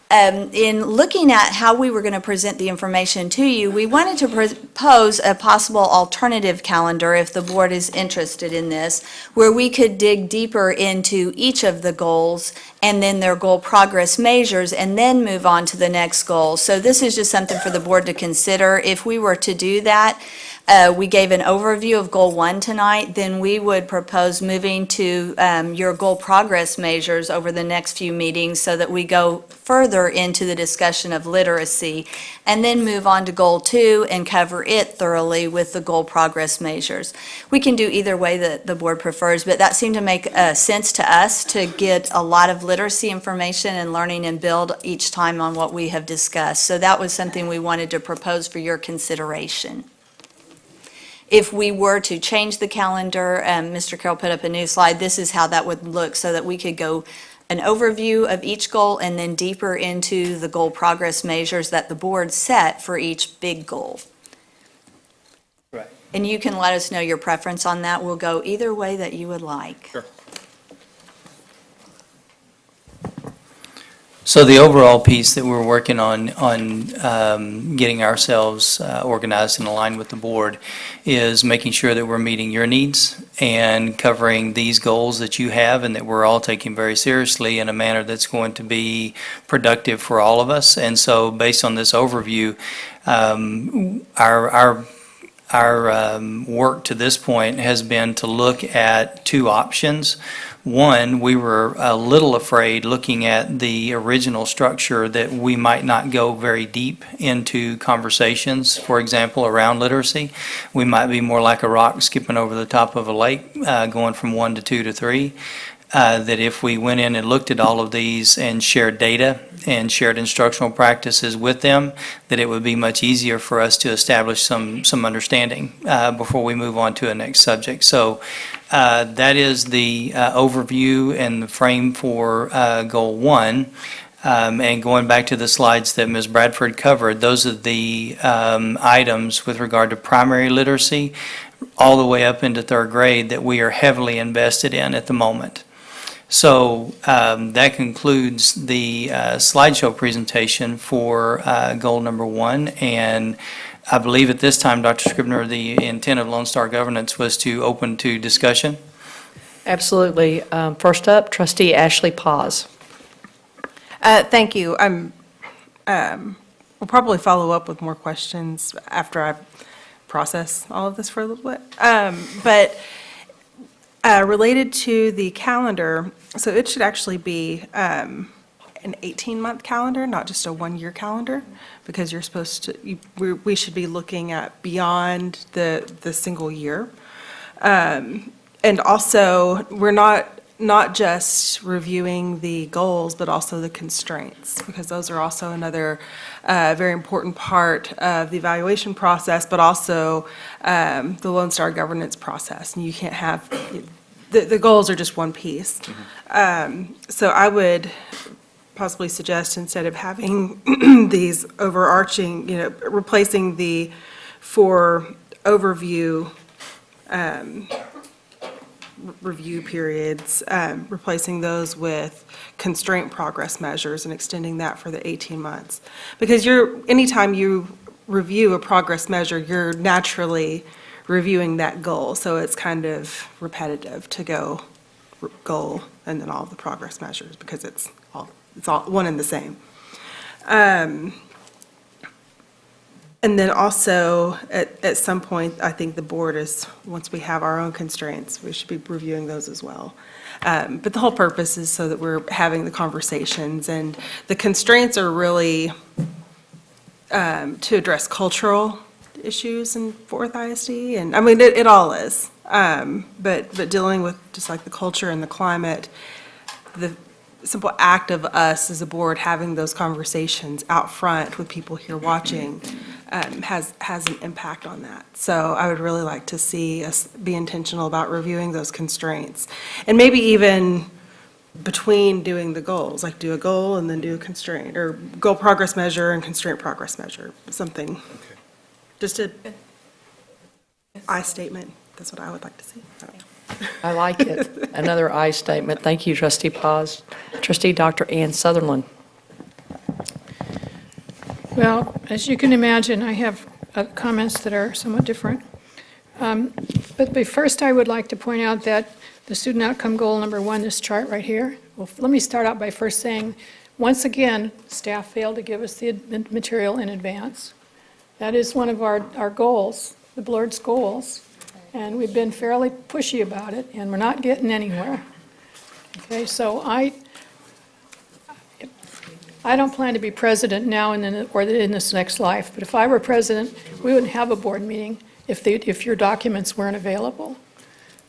In looking at how we were going to present the information to you, we wanted to propose a possible alternative calendar, if the board is interested in this, where we could dig deeper into each of the goals and then their goal progress measures, and then move on to the next goal. So this is just something for the board to consider. If we were to do that, we gave an overview of Goal 1 tonight, then we would propose moving to your goal progress measures over the next few meetings so that we go further into the discussion of literacy, and then move on to Goal 2 and cover it thoroughly with the goal progress measures. We can do either way that the board prefers, but that seemed to make sense to us to get a lot of literacy information and learning and build each time on what we have discussed. So that was something we wanted to propose for your consideration. If we were to change the calendar, Mr. Carroll put up a new slide, this is how that would look, so that we could go an overview of each goal and then deeper into the goal progress measures that the board set for each big goal. Right. And you can let us know your preference on that. We'll go either way that you would like. Sure. So the overall piece that we're working on getting ourselves organized and aligned with the board is making sure that we're meeting your needs and covering these goals that you have and that we're all taking very seriously in a manner that's going to be productive for all of us. And so based on this overview, our work to this point has been to look at two options. One, we were a little afraid looking at the original structure that we might not go very deep into conversations, for example, around literacy. We might be more like a rock skipping over the top of a lake, going from 1 to 2 to 3. That if we went in and looked at all of these and shared data and shared instructional practices with them, that it would be much easier for us to establish some understanding before we move on to a next subject. So that is the overview and the frame for Goal 1. And going back to the slides that Ms. Bradford covered, those are the items with regard to primary literacy all the way up into 3rd grade that we are heavily invested in at the moment. So that concludes the slideshow presentation for goal number 1. And I believe at this time, Dr. Scribner, the intent of Lone Star Governance was to open to discussion. Absolutely. First up, Trustee Ashley Paz. Thank you. We'll probably follow up with more questions after I process all of this for a little bit. But related to the calendar, so it should actually be an 18-month calendar, not just a one-year calendar, because you're supposed to, we should be looking at beyond the single year. And also, we're not just reviewing the goals, but also the constraints, because those are also another very important part of the evaluation process, but also the Lone Star governance process. And you can't have, the goals are just one piece. So I would possibly suggest, instead of having these overarching, replacing the 4 overview review periods, replacing those with constraint progress measures and extending that for the 18 months. Because anytime you review a progress measure, you're naturally reviewing that goal. So it's kind of repetitive to go goal and then all the progress measures, because it's all one and the same. And then also, at some point, I think the board is, once we have our own constraints, we should be reviewing those as well. But the whole purpose is so that we're having the conversations, and the constraints are really to address cultural issues in 4th ISD, and I mean, it all is. But dealing with just like the culture and the climate, the simple act of us as a board having those conversations out front with people here watching has an impact on that. So I would really like to see us be intentional about reviewing those constraints, and maybe even between doing the goals, like do a goal and then do a constraint, or goal progress measure and constraint progress measure, something. Just a I statement, that's what I would like to see. I like it. Another I statement. Thank you, Trustee Paz. Trustee Dr. Ann Sutherland. Well, as you can imagine, I have comments that are somewhat different. But first, I would like to point out that the student outcome goal number 1, this chart right here, well, let me start out by first saying, once again, staff failed to give us the material in advance. That is one of our goals, the board's goals, and we've been fairly pushy about it, and we're not getting anywhere. Okay, so I don't plan to be president now or in this next life, but if I were president, we wouldn't have a board meeting if your documents weren't available.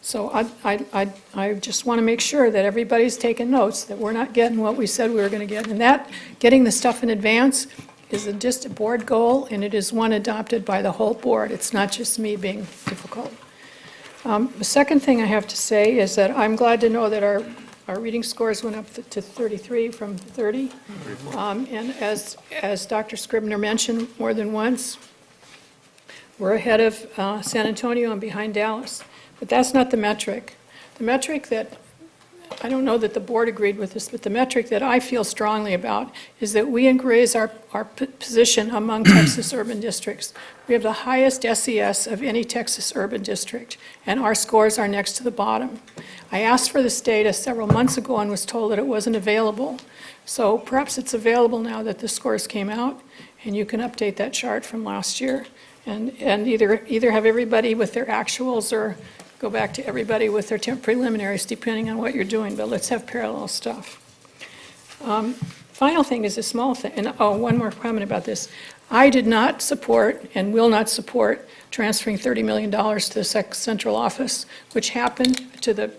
So I just want to make sure that everybody's taking notes, that we're not getting what we said we were going to get. And that, getting the stuff in advance, is just a board goal, and it is one adopted by the whole board. It's not just me being difficult. The second thing I have to say is that I'm glad to know that our reading scores went up to 33 from 30. And as Dr. Scribner mentioned more than once, we're ahead of San Antonio and behind Dallas. But that's not the metric. The metric that, I don't know that the board agreed with this, but the metric that I feel strongly about is that we raise our position among Texas urban districts. We have the highest SES of any Texas urban district, and our scores are next to the bottom. I asked for this data several months ago and was told that it wasn't available. So perhaps it's available now that the scores came out, and you can update that chart from last year and either have everybody with their actuals or go back to everybody with their preliminaries, depending on what you're doing, but let's have parallel stuff. Final thing is a small thing, and one more comment about this. I did not support and will not support transferring $30 million to the central office, which happened to the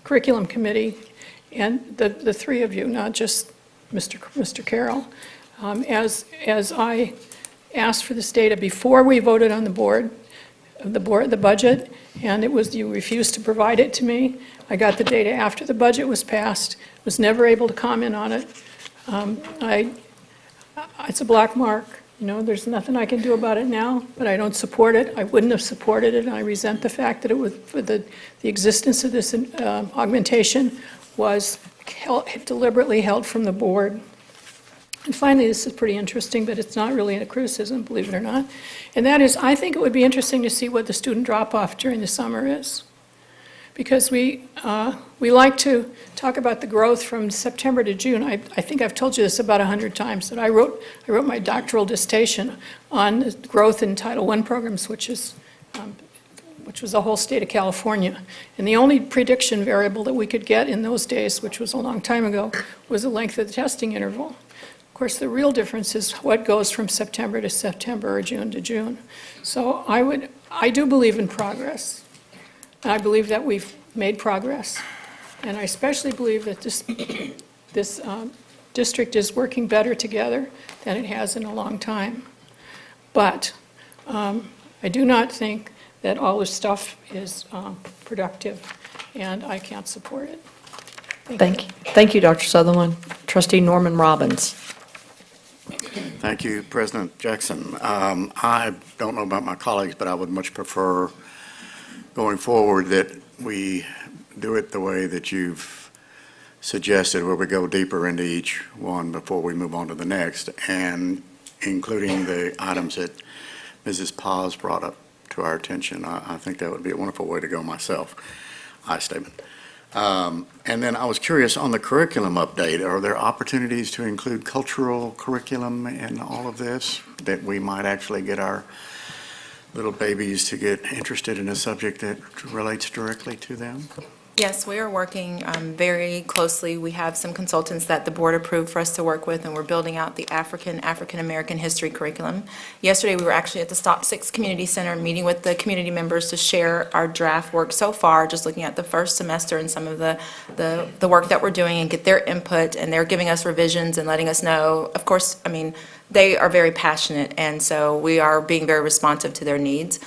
curriculum committee and the three of you, not just Mr. Carroll. As I asked for this data before we voted on the budget, and you refused to provide it to me. I got the data after the budget was passed, was never able to comment on it. It's a black mark. There's nothing I can do about it now, but I don't support it. I wouldn't have supported it, and I resent the fact that the existence of this augmentation was deliberately held from the board. And finally, this is pretty interesting, but it's not really a criticism, believe it or not. And that is, I think it would be interesting to see what the student drop-off during the summer is. Because we like to talk about the growth from September to June. I think I've told you this about 100 times, that I wrote my doctoral dissertation on growth in Title I programs, which was the whole state of California. And the only prediction variable that we could get in those days, which was a long time ago, was the length of the testing interval. Of course, the real difference is what goes from September to September or June to June. So I do believe in progress. And I believe that we've made progress. And I especially believe that this district is working better together than it has in a long time. But I do not think that all this stuff is productive, and I can't support it. Thank you. Thank you, Dr. Sutherland. Trustee Norman Robbins. Thank you, President Jackson. I don't know about my colleagues, but I would much prefer going forward that we do it the way that you've suggested, where we go deeper into each one before we move on to the next, and including the items that Mrs. Paz brought up to our attention. I think that would be a wonderful way to go myself. I statement. And then I was curious on the curriculum update, are there opportunities to include cultural curriculum in all of this, that we might actually get our little babies to get interested in a subject that relates directly to them? Yes, we are working very closely. We have some consultants that the board approved for us to work with, and we're building out the African-American history curriculum. Yesterday, we were actually at the Stop 6 Community Center meeting with the community members to share our draft work so far, just looking at the first semester and some of the work that we're doing and get their input, and they're giving us revisions and letting us know. Of course, they are very passionate, and so we are being very responsive to their needs.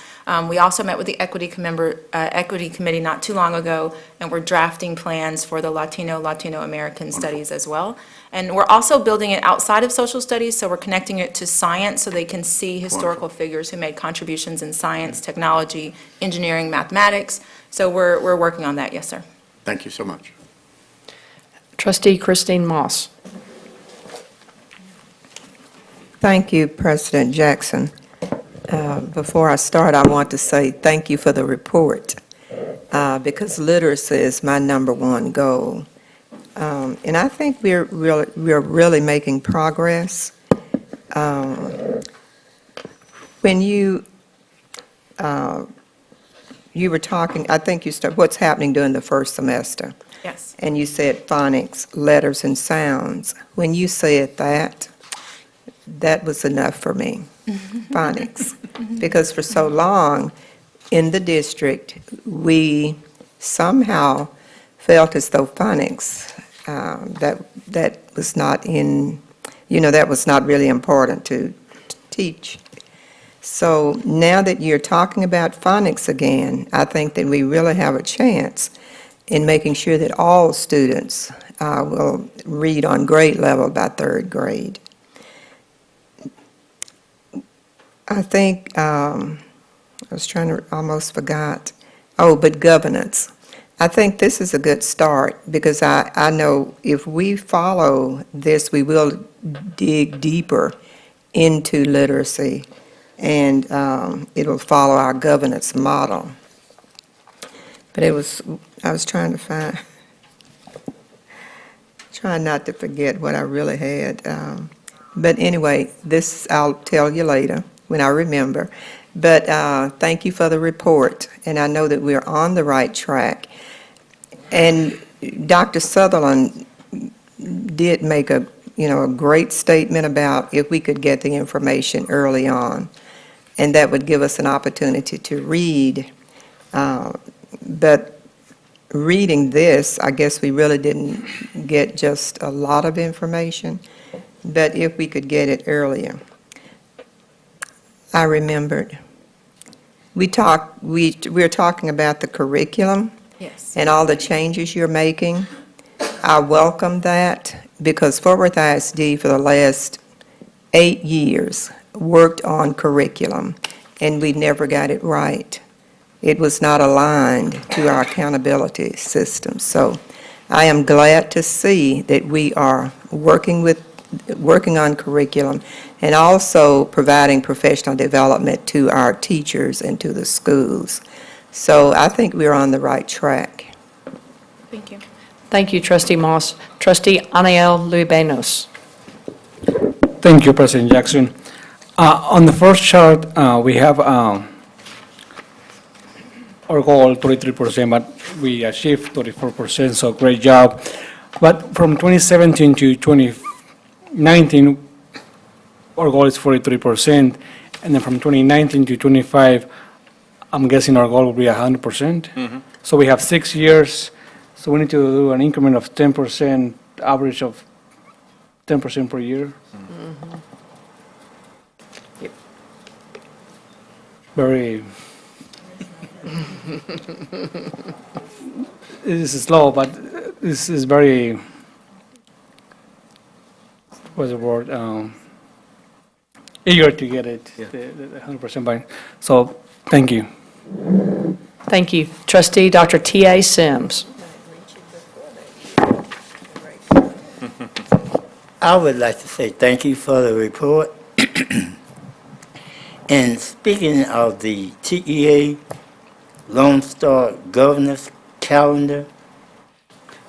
We also met with the Equity Committee not too long ago, and we're drafting plans for the Latino American Studies as well. And we're also building it outside of social studies, so we're connecting it to science so they can see historical figures who made contributions in science, technology, engineering, mathematics. So we're working on that, yes, sir. Thank you so much. Trustee Christine Moss. Thank you, President Jackson. Before I start, I want to say thank you for the report, because literacy is my #1 goal. And I think we're really making progress. When you were talking, I think you started, what's happening during the first semester? Yes. And you said phonics, letters, and sounds. When you said that, that was enough for me, phonics. Because for so long in the district, we somehow felt as though phonics, that was not in, that was not really important to teach. So now that you're talking about phonics again, I think that we really have a chance in making sure that all students will read on grade level by 3rd grade. I think, I was trying to, almost forgot. Oh, but governance. I think this is a good start, because I know if we follow this, we will dig deeper into literacy, and it will follow our governance model. But I was trying to trying not to forget what I really had. But anyway, this I'll tell you later when I remember. But thank you for the report, and I know that we're on the right track. And Dr. Sutherland did make a great statement about if we could get the information early on, and that would give us an opportunity to read. But reading this, I guess we really didn't get just a lot of information, but if we could get it earlier. I remembered. We're talking about the curriculum. Yes. And all the changes you're making. I welcome that, because Fort Worth ISD for the last 8 years worked on curriculum, and we never got it right. It was not aligned to our accountability system. So I am glad to see that we are working on curriculum and also providing professional development to our teachers and to the schools. So I think we're on the right track. Thank you. Thank you, Trustee Moss. Trustee Anael Luibenos. Thank you, President Jackson. On the first chart, we have our goal 33%, but we achieved 34%, so great job. But from 2017 to 2019, our goal is 43%, and then from 2019 to 25, I'm guessing our goal will be 100%. So we have 6 years, so we need to do an increment of 10%, average of 10% per year. Yep. Very, this is slow, but this is very, what's the word? Eager to get it, the 100% by. So, thank you. Thank you. Trustee Dr. T.A. Sims. I would like to say thank you for the report. And speaking of the TEA Lone Star Governance Calendar,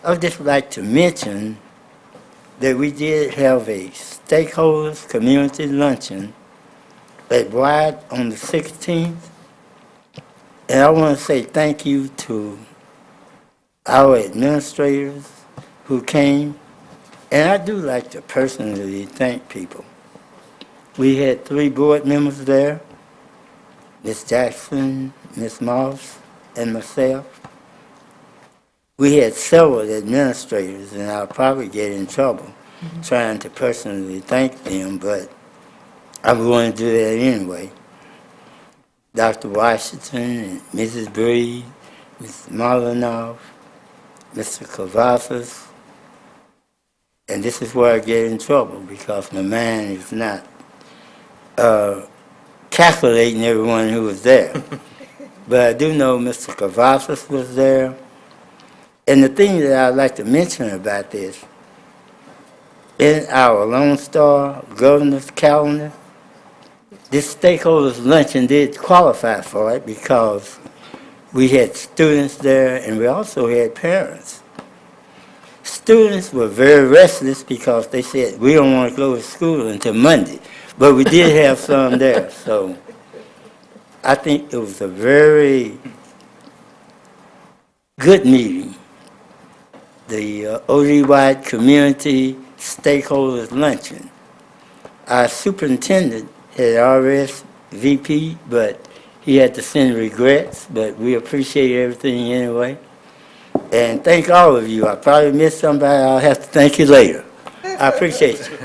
I would just like to mention that we did have a stakeholders community luncheon at WISD on the 16th. And I want to say thank you to our administrators who came. And I do like to personally thank people. We had 3 board members there, Ms. Jackson, Ms. Moss, and myself. We had several administrators, and I'll probably get in trouble trying to personally thank them, but I'm going to do that anyway. Dr. Washington and Mrs. Breed, Mrs. Molinoff, Mr. Cavazos. And this is where I get in trouble because my mind is not calculating everyone who was there. But I do know Mr. Cavazos was there. And the thing that I'd like to mention about this, in our Lone Star Governor's calendar, this stakeholders luncheon did qualify for it because we had students there and we also had parents. Students were very restless because they said, we don't want to go to school until Monday. But we did have some there. So I think it was a very good meeting. The OD-wide Community Stakeholders Luncheon. Our superintendent had RSVP, but he had to send regrets, but we appreciate everything anyway. And thank all of you. I probably missed somebody. I'll have to thank you later. I appreciate you.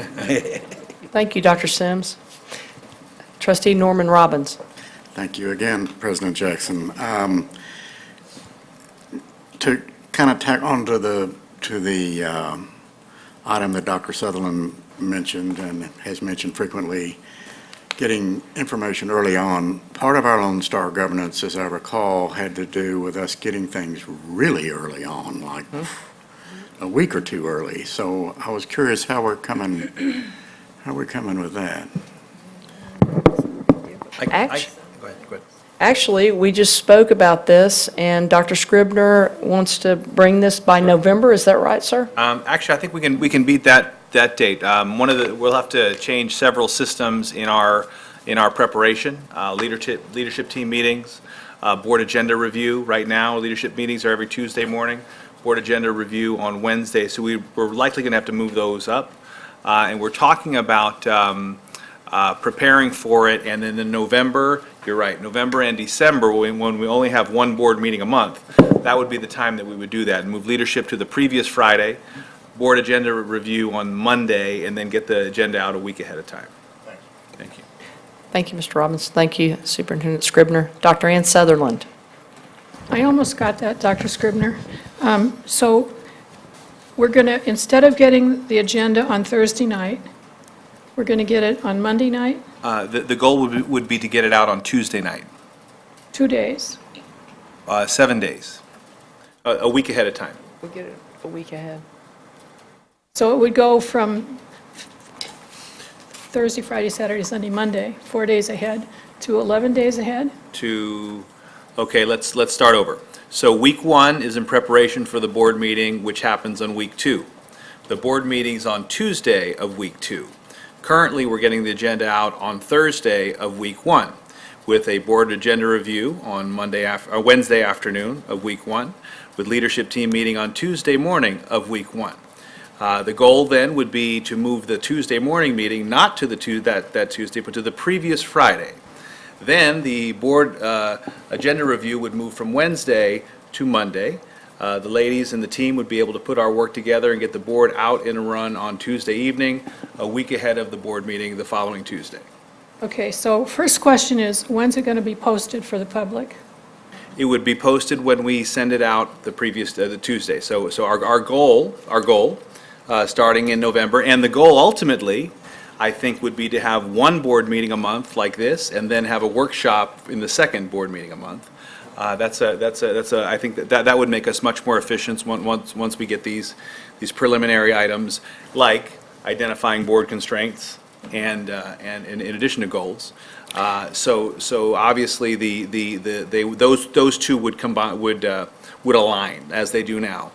Thank you, Dr. Sims. Trustee Norman Robbins. Thank you again, President Jackson. To kind of tack on to the item that Dr. Sutherland mentioned and has mentioned frequently, getting information early on. Part of our Lone Star governance, as I recall, had to do with us getting things really early on, like a week or two early. So I was curious how we're coming with that. Actually, we just spoke about this, and Dr. Scribner wants to bring this by November. Is that right, sir? Actually, I think we can beat that date. We'll have to change several systems in our preparation. Leadership team meetings, board agenda review. Right now, leadership meetings are every Tuesday morning. Board agenda review on Wednesday. So we're likely going to have to move those up, and we're talking about preparing for it. And then in November, you're right, November and December, when we only have one board meeting a month, that would be the time that we would do that and move leadership to the previous Friday, board agenda review on Monday, and then get the agenda out a week ahead of time. Thank you. Thank you, Mr. Robbins. Thank you, Superintendent Scribner. Dr. Ann Sutherland. I almost got that, Dr. Scribner. So we're going to, instead of getting the agenda on Thursday night, we're going to get it on Monday night, The goal would be to get it out on Tuesday night, 2 days. 7 days, a week ahead of time. We get it a week ahead. So it would go from Thursday, Friday, Saturday, Sunday, Monday, 4 days ahead, to 11 days ahead? Okay, let's start over. So week 1 is in preparation for the board meeting, which happens on week 2. The board meeting's on Tuesday of week 2. Currently, we're getting the agenda out on Thursday of week 1, with a board agenda review on Wednesday afternoon of week 1, with leadership team meeting on Tuesday morning of week 1. The goal then would be to move the Tuesday morning meeting not to that Tuesday, but to the previous Friday. Then the board agenda review would move from Wednesday to Monday. The ladies and the team would be able to put our work together and get the board out in a run on Tuesday evening, a week ahead of the board meeting the following Tuesday. Okay, so first question is, when's it going to be posted for the public? It would be posted when we send it out the Tuesday. So our goal, starting in November, and the goal ultimately, I think, would be to have one board meeting a month like this, and then have a workshop in the second board meeting a month. I think that would make us much more efficient once we get these preliminary items, like identifying board constraints and in addition to goals. So obviously those two would align as they do now.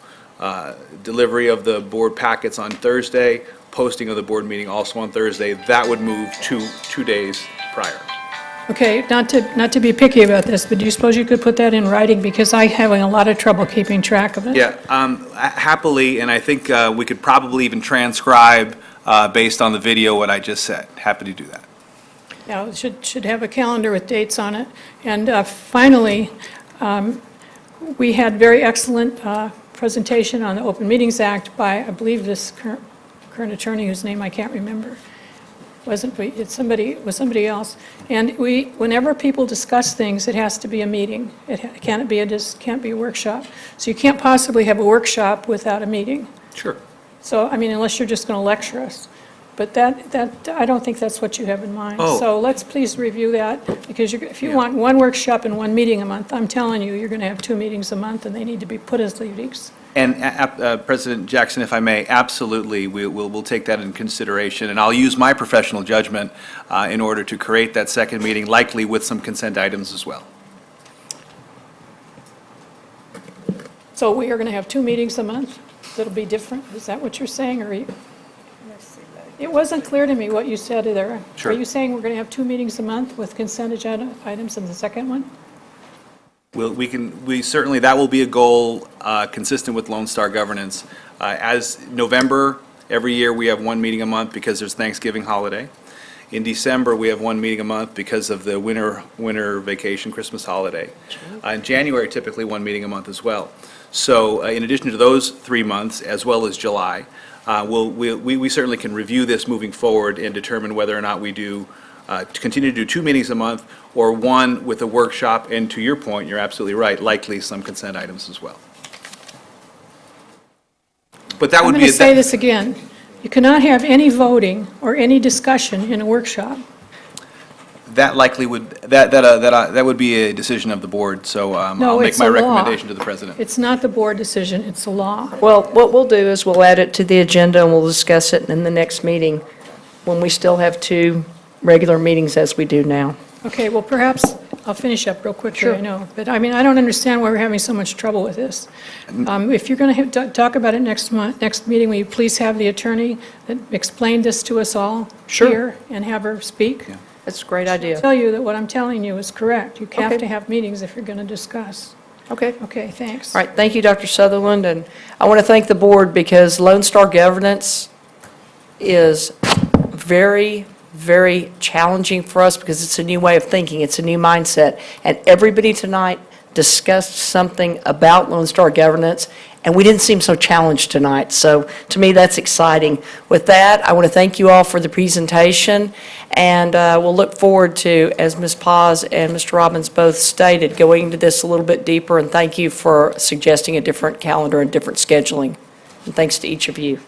Delivery of the board packets on Thursday, posting of the board meeting also on Thursday. That would move 2 days prior. Okay, not to be picky about this, but do you suppose you could put that in writing? Because I'm having a lot of trouble keeping track of it. Yeah, happily, and I think we could probably even transcribe based on the video what I just said. Happy to do that. Yeah, it should have a calendar with dates on it. And finally, we had very excellent presentation on the Open Meetings Act by, I believe, this current attorney whose name I can't remember. Wasn't we, it's somebody, it was somebody else. And we, whenever people discuss things, it has to be a meeting. Can't be a workshop. So you can't possibly have a workshop without a meeting. Sure. So, I mean, unless you're just going to lecture us. But that, I don't think that's what you have in mind. Oh. So let's please review that, because if you want one workshop and one meeting a month, I'm telling you, you're going to have 2 meetings a month, and they need to be put as meetings. And President Jackson, if I may, absolutely, we'll take that in consideration, and I'll use my professional judgment in order to create that second meeting, likely with some consent items as well. So we are going to have 2 meetings a month that'll be different? Is that what you're saying, or it wasn't clear to me what you said there. Sure. Are you saying we're going to have 2 meetings a month with consent agenda items in the second one? We certainly, that will be a goal consistent with Lone Star governance. As November, every year we have 1 meeting a month because there's Thanksgiving holiday. In December, we have 1 meeting a month because of the winter vacation, Christmas holiday. In January, typically 1 meeting a month as well. So in addition to those 3 months, as well as July, we certainly can review this moving forward and determine whether or not we do to continue to do 2 meetings a month, or 1 with a workshop, and to your point, you're absolutely right, likely some consent items as well. But that would be... I'm going to say this again. You cannot have any voting or any discussion in a workshop. That likely would, that would be a decision of the board, so I'll No, make it's my a law. recommendation to the president. It's not the board decision, it's a law. Well, what we'll do is we'll add it to the agenda, and we'll discuss it in the next meeting, when we still have 2 regular meetings as we do now. Okay, well, perhaps, I'll finish up real quickly, I know. But, I mean, I don't understand why we're having so much trouble with this. If you're going to talk about it next meeting, will you please have the attorney that explained this to us all here and have her speak? Yeah. That's a great idea. Tell you that what I'm telling you is correct. You have Okay. to have meetings if you're going to discuss. Okay. Okay, thanks. All right, thank you, Dr. Sutherland, and I want to thank the board, because Lone Star governance is very, very challenging for us, because it's a new way of thinking, it's a new mindset, and everybody tonight discussed something about Lone Star governance, and we didn't seem so challenged tonight, so to me, that's exciting. With that, I want to thank you all for the presentation, and we'll look forward to, as Ms. Paz and Mr. Robbins both stated, going into this a little bit deeper, and thank you for suggesting a different calendar and different scheduling, and thanks to each of you.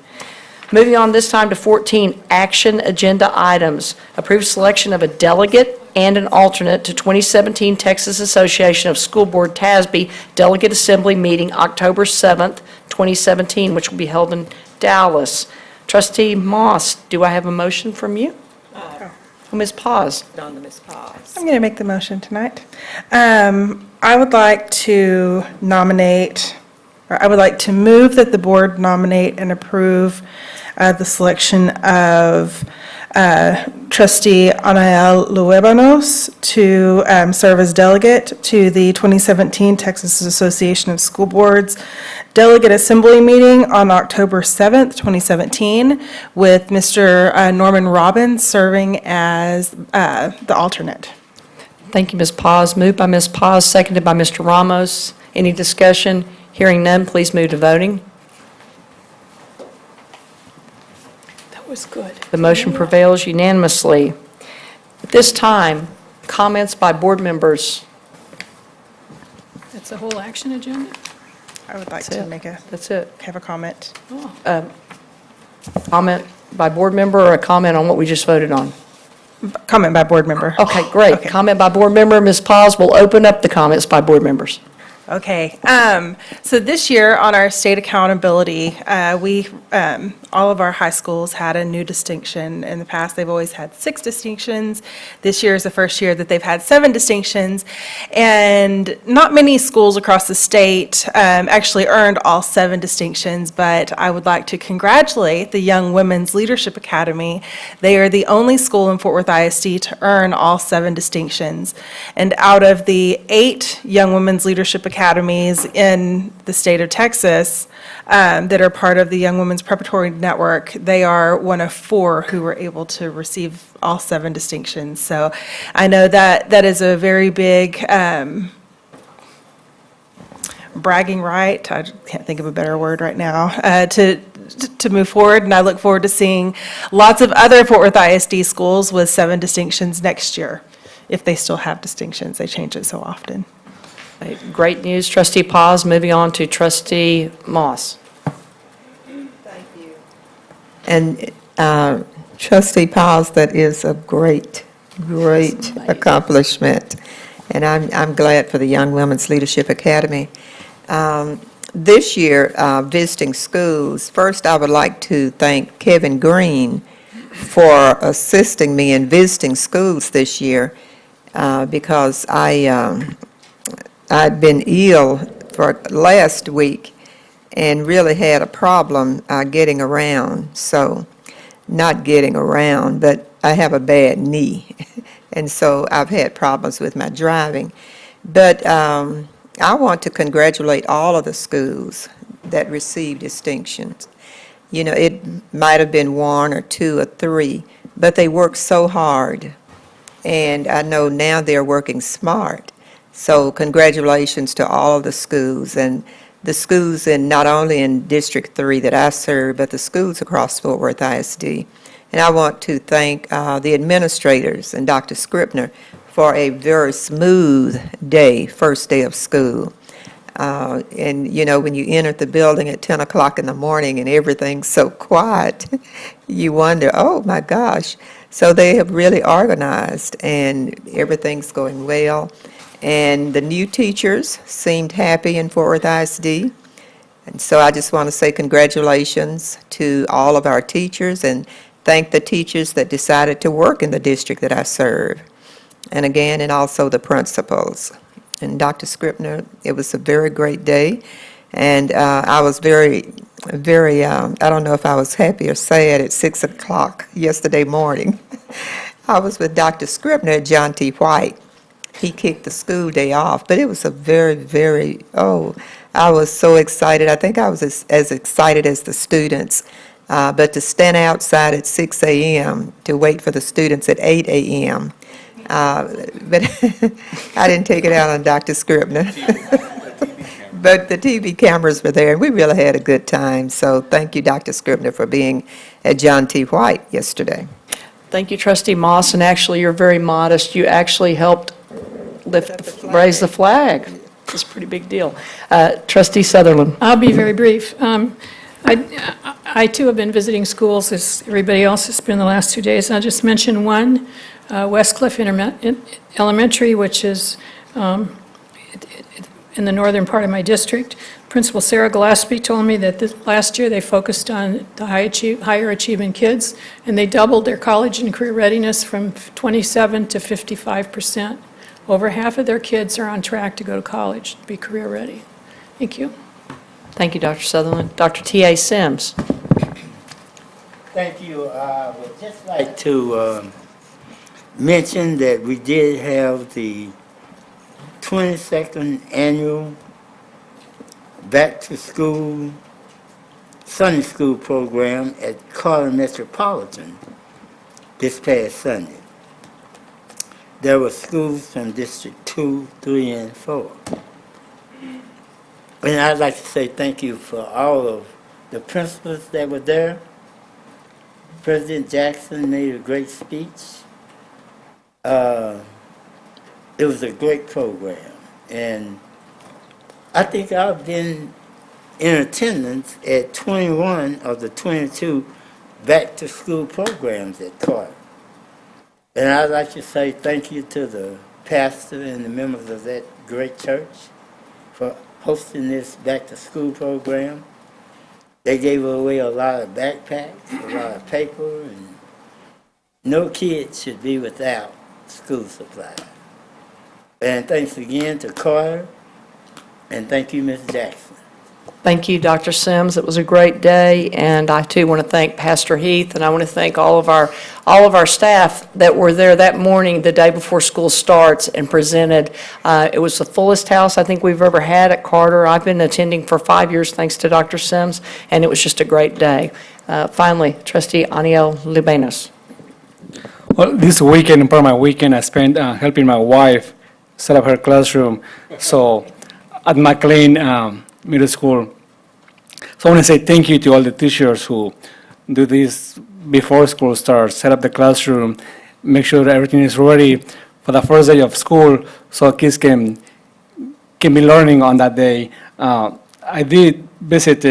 Moving on this time to 14, action agenda items. Approved selection of a delegate and an alternate to 2017 Texas Association of School Board TASB Delegate Assembly Meeting, October 7th, 2017, which will be held in Dallas. Trustee Moss, do I have a motion from you? Ms. Paz. Ms. Paz. I'm going to make the motion tonight. I would like to nominate, or I would like to move that the board nominate and approve the selection of trustee Anael Luebanos to serve as delegate to the 2017 Texas Association of School Boards Delegate Assembly Meeting on October 7th, 2017, with Mr. Norman Robbins serving as the alternate. Thank you, Ms. Paz. Moved by Ms. Paz, seconded by Mr. Ramos. Any discussion? Hearing none, please move to voting. That was good. The motion prevails unanimously. At this time, comments by board members. That's the whole action agenda? I would like That's to it. make That's it. have a comment. Oh, Comment by board member, or a comment on what we just voted on? Comment by board member. Okay, great. Okay. Comment by board member. Ms. Paz will open up the comments by board members. Okay, so this year on our state accountability, all of our high schools had a new distinction. In the past, they've always had 6 distinctions. This year is the first year that they've had 7 distinctions. And not many schools across the state actually earned all 7 distinctions, but I would like to congratulate the Young Women's Leadership Academy. They are the only school in Fort Worth ISD to earn all 7 distinctions. And out of the 8 Young Women's Leadership Academies in the state of Texas that are part of the Young Women's Preparatory Network, they are one of 4 who were able to receive all 7 distinctions. So I know that that is a very big bragging right, I can't think of a better word right now, to move forward, and I look forward to seeing lots of other Fort Worth ISD schools with 7 distinctions next year, if they still have distinctions. They change it so often. Great news, Trustee Paz. Moving on to Trustee Moss. And Trustee Pauls, that is a great accomplishment. And I'm glad for the Young Women's Leadership Academy. This year, visiting schools, first I would like to thank Kevin Green for assisting me in visiting schools this year because I'd been ill for last week and really had a problem getting around. So, not getting around, but I have a bad knee. And so I've had problems with my driving. But I want to congratulate all of the schools that received distinctions. You know, it might have been 1 or 2 or 3, but they worked so hard. And I know now they're working smart. So congratulations to all of the schools, and the schools in not only in District 3 that I serve, but the schools across Fort Worth ISD. And I want to thank the administrators and Dr. Scribner for a very smooth day, first day of school. And, you know, when you enter the building at 10 o'clock in the morning and everything's so quiet, you wonder, oh, my gosh. So they have really organized, and everything's going well. And the new teachers seemed happy in Fort Worth ISD. And so I just want to say congratulations to all of our teachers and thank the teachers that decided to work in the district that I serve. And again, and also the principals. And Dr. Scribner, it was a very great day. And I was very, I don't know if I was happy or sad at 6 o'clock yesterday morning. I was with Dr. Scribner at John T. White. He kicked the school day off, but it was a very, I was so excited. I think I was as excited as the students. But to stand outside at 6 a.m. to wait for the students at 8 a.m., but I didn't take it out on Dr. Scribner. But the TV cameras were there, and we really had a good time. So thank you, Dr. Scribner, for being at John T. White yesterday. Thank you, Trustee Moss, and actually, you're very modest. You actually helped raise the flag. It's a pretty big deal. Trustee Sutherland. I'll be very brief. I too have been visiting schools as everybody else has been the last 2 days. I'll just mention one, Westcliff Elementary, which is in the northern part of my district. Principal Sarah Gillespie told me that last year they focused on the higher achieving kids, and they doubled their college and career readiness from 27 to 55%. Over half of their kids are on track to go to college, to be career ready. Thank you. Thank you, Dr. Sutherland. Dr. T.A. Sims. Thank you. I would just like to mention that we did have the 22nd annual Back to School Sunday School program at Carter Metropolitan this past Sunday. There were schools from District 2, 3, and 4. And I'd like to say thank you for all of the principals that were there. President Jackson made a great speech. It was a great program. And I think I've been in attendance at 21 of the 22 back-to-school programs at Carter. And I'd like to say thank you to the pastor and the members of that great church for hosting this back-to-school program. They gave away a lot of backpacks, a lot of paper, and no kid should be without school supplies. And thanks again to Carter, and thank you, Ms. Jackson. Thank you, Dr. Sims. It was a great day, and I too want to thank Pastor Heath, and I want to thank all of our staff that were there that morning, the day before school starts, and presented. It was the fullest house I think we've ever had at Carter. I've been attending for 5 years, thanks to Dr. Sims, and it was just a great day. Finally, Trustee Aniel Lubenas. Well, this weekend, part of my weekend, I spent helping my wife set up her classroom. So at McLean Middle School, So I want to say thank you to all the teachers who do this before school starts, set up the classroom, make sure that everything is ready for the first day of school so kids can be learning on that day. I did visit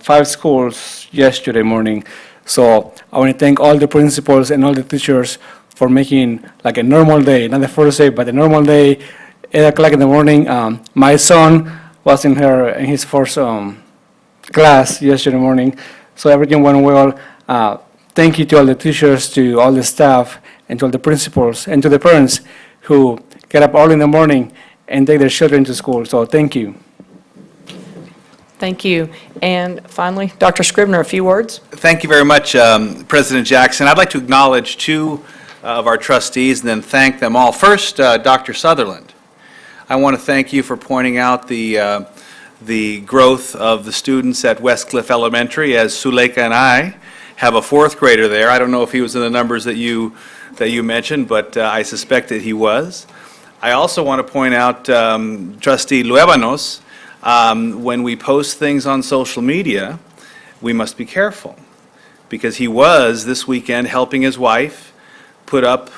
5 schools yesterday morning, so I want to thank all the principals and all the teachers for making like a normal day, not the first day, but a normal day, 8 o'clock in the morning. My son was in his first class yesterday morning, so everything went well. Thank you to all the teachers, to all the staff, and to all the principals, and to the parents who get up early in the morning and take their children to school. So thank you. Thank you. And finally, Dr. Scribner, a few words? Thank you very much, President Jackson. I'd like to acknowledge 2 of our trustees and then thank them all. First, Dr. Sutherland. I want to thank you for pointing out the growth of the students at Westcliff Elementary, as Suleika and I have a 4th grader there. I don't know if he was in the numbers that you mentioned, but I suspect that he was. I also want to point out Trustee Luebanos, when we post things on social media, we must be careful, because he was this weekend helping his wife put up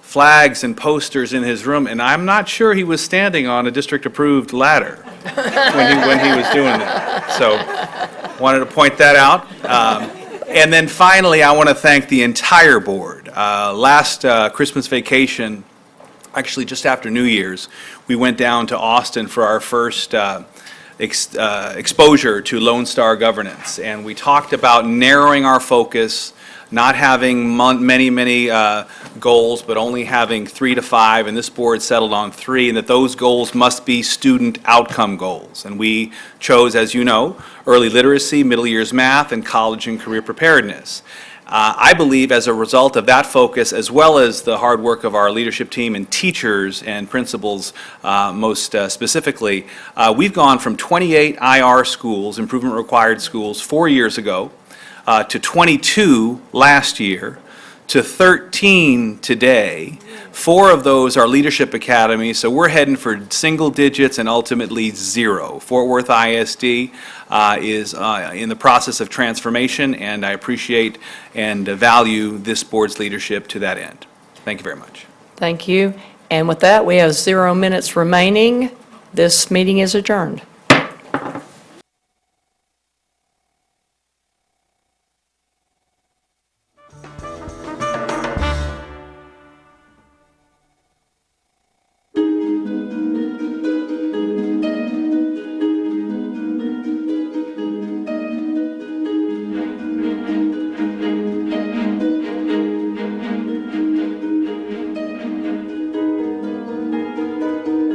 flags and posters in his room, and I'm not sure he was standing on a district-approved ladder when he was doing that. So, wanted to point that out. And then finally, I want to thank the entire board. Last Christmas vacation, actually just after New Year's, we went down to Austin for our first exposure to Lone Star governance, and we talked about narrowing our focus, not having many goals, but only having 3 to 5, and this board settled on 3, and that those goals must be student outcome goals. And we chose, as you know, early literacy, middle years math, and college and career preparedness. I believe as a result of that focus, as well as the hard work of our leadership team and teachers and principals most specifically, we've gone from 28 IR schools, improvement required schools, 4 years ago, to 22 last year, to 13 today. 4 of those are leadership academies, so we're heading for single digits and ultimately 0. Fort Worth ISD is in the process of transformation, and I appreciate and value this board's leadership to that end. Thank you very much. Thank you. And with that, we have 0 minutes remaining. This meeting is adjourned.